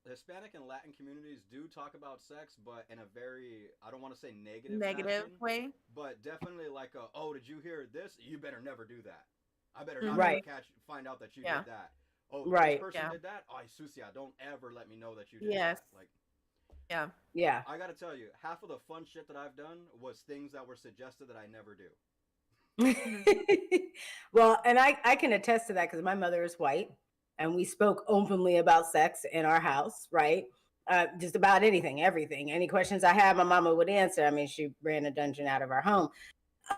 Hispanic and Latin communities do talk about sex, but in a very I don't want to say negative Negative fashion, way. but definitely like a, oh, did you hear this? You better never do that. I better not ever Hmm. Right. find out that you Yeah. did that. Oh, this Right. person Yeah. did that. Oh, sucia, don't ever let me know that you did Yes. that. Like, Yeah. Yeah. I gotta tell you, half of the fun shit that I've done was things that were suggested that I never do. Mhm. Well, and I can attest to that because my mother is white and we spoke openly about sex in our house, right? Just about anything, everything. Any questions I had, my mama would answer. I mean, she ran a dungeon out of our home.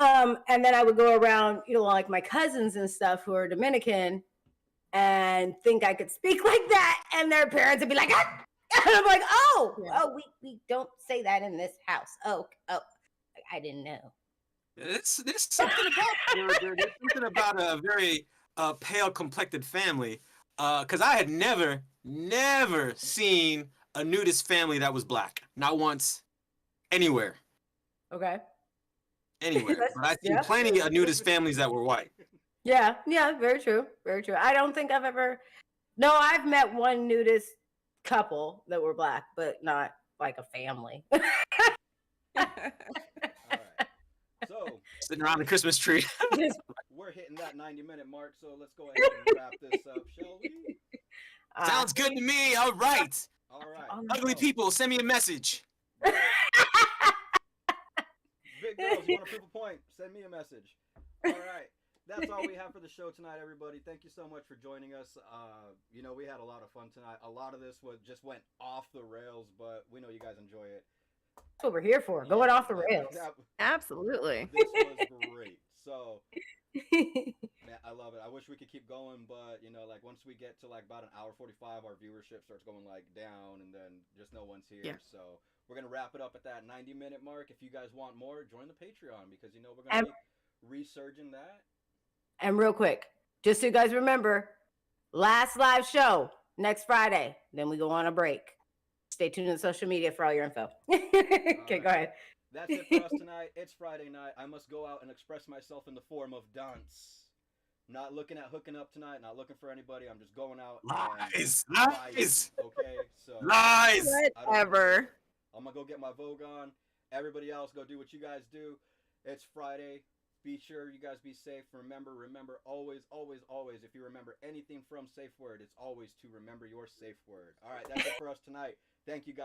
And then I would go around, like my cousins and stuff who are Dominican and think I could speak like that. And their parents would be like, ah! And I'm like, oh, Yeah. oh, we don't say that in this house. Oh, I didn't know. There's something about there's something about a very pale complected family. Because I had never seen a nudist family that was black. Not once, anywhere, Okay. anywhere. But I've seen Yeah. plenty of nudist families that were white. Yeah, yeah, very true. Very true. I don't think I've ever No, I've met one nudist couple that were black, but not like a family. All right. So Sitting around the Christmas tree. Just, we're hitting that 90-minute mark, so let's go ahead and wrap this up, shall we? uh, Sounds good to me. All right. All right. on Ugly So, people, send me a message. big girls, you want to prove a point? Send me a message. All right. That's all we have for the show tonight, everybody. Thank you so much for joining us. We had a lot of fun tonight. A lot of this just went off the rails, but we know you guys enjoy it. That's what we're here for, going off the rails. Absolutely. This was great. So, man, I love it. I wish we could keep going, but like once we get to like about an hour 45, our viewership starts going like down, and then just no one's here. Yeah. So we're gonna wrap it up at that 90-minute mark. If you guys want more, join the Patreon because we're And- gonna keep resurging that. And real quick, just so you guys remember, last live show next Friday. Then we go on a break. Stay tuned to social media for all your info. Okay, go ahead. That's it for us tonight. It's Friday night. I must go out and express myself in the form of dance. Not looking at hooking up tonight. Not looking for anybody. I'm just going out Lies. and Lies. vibing, okay? So Lies. Whatever. I'm gonna go get my Vogue on. Everybody else, go do what you guys do. It's Friday. Be sure you guys be safe. Remember, always, if you remember anything from SafeWord, it's always to remember your safe word. All right, that's it for us tonight. Thank you guys.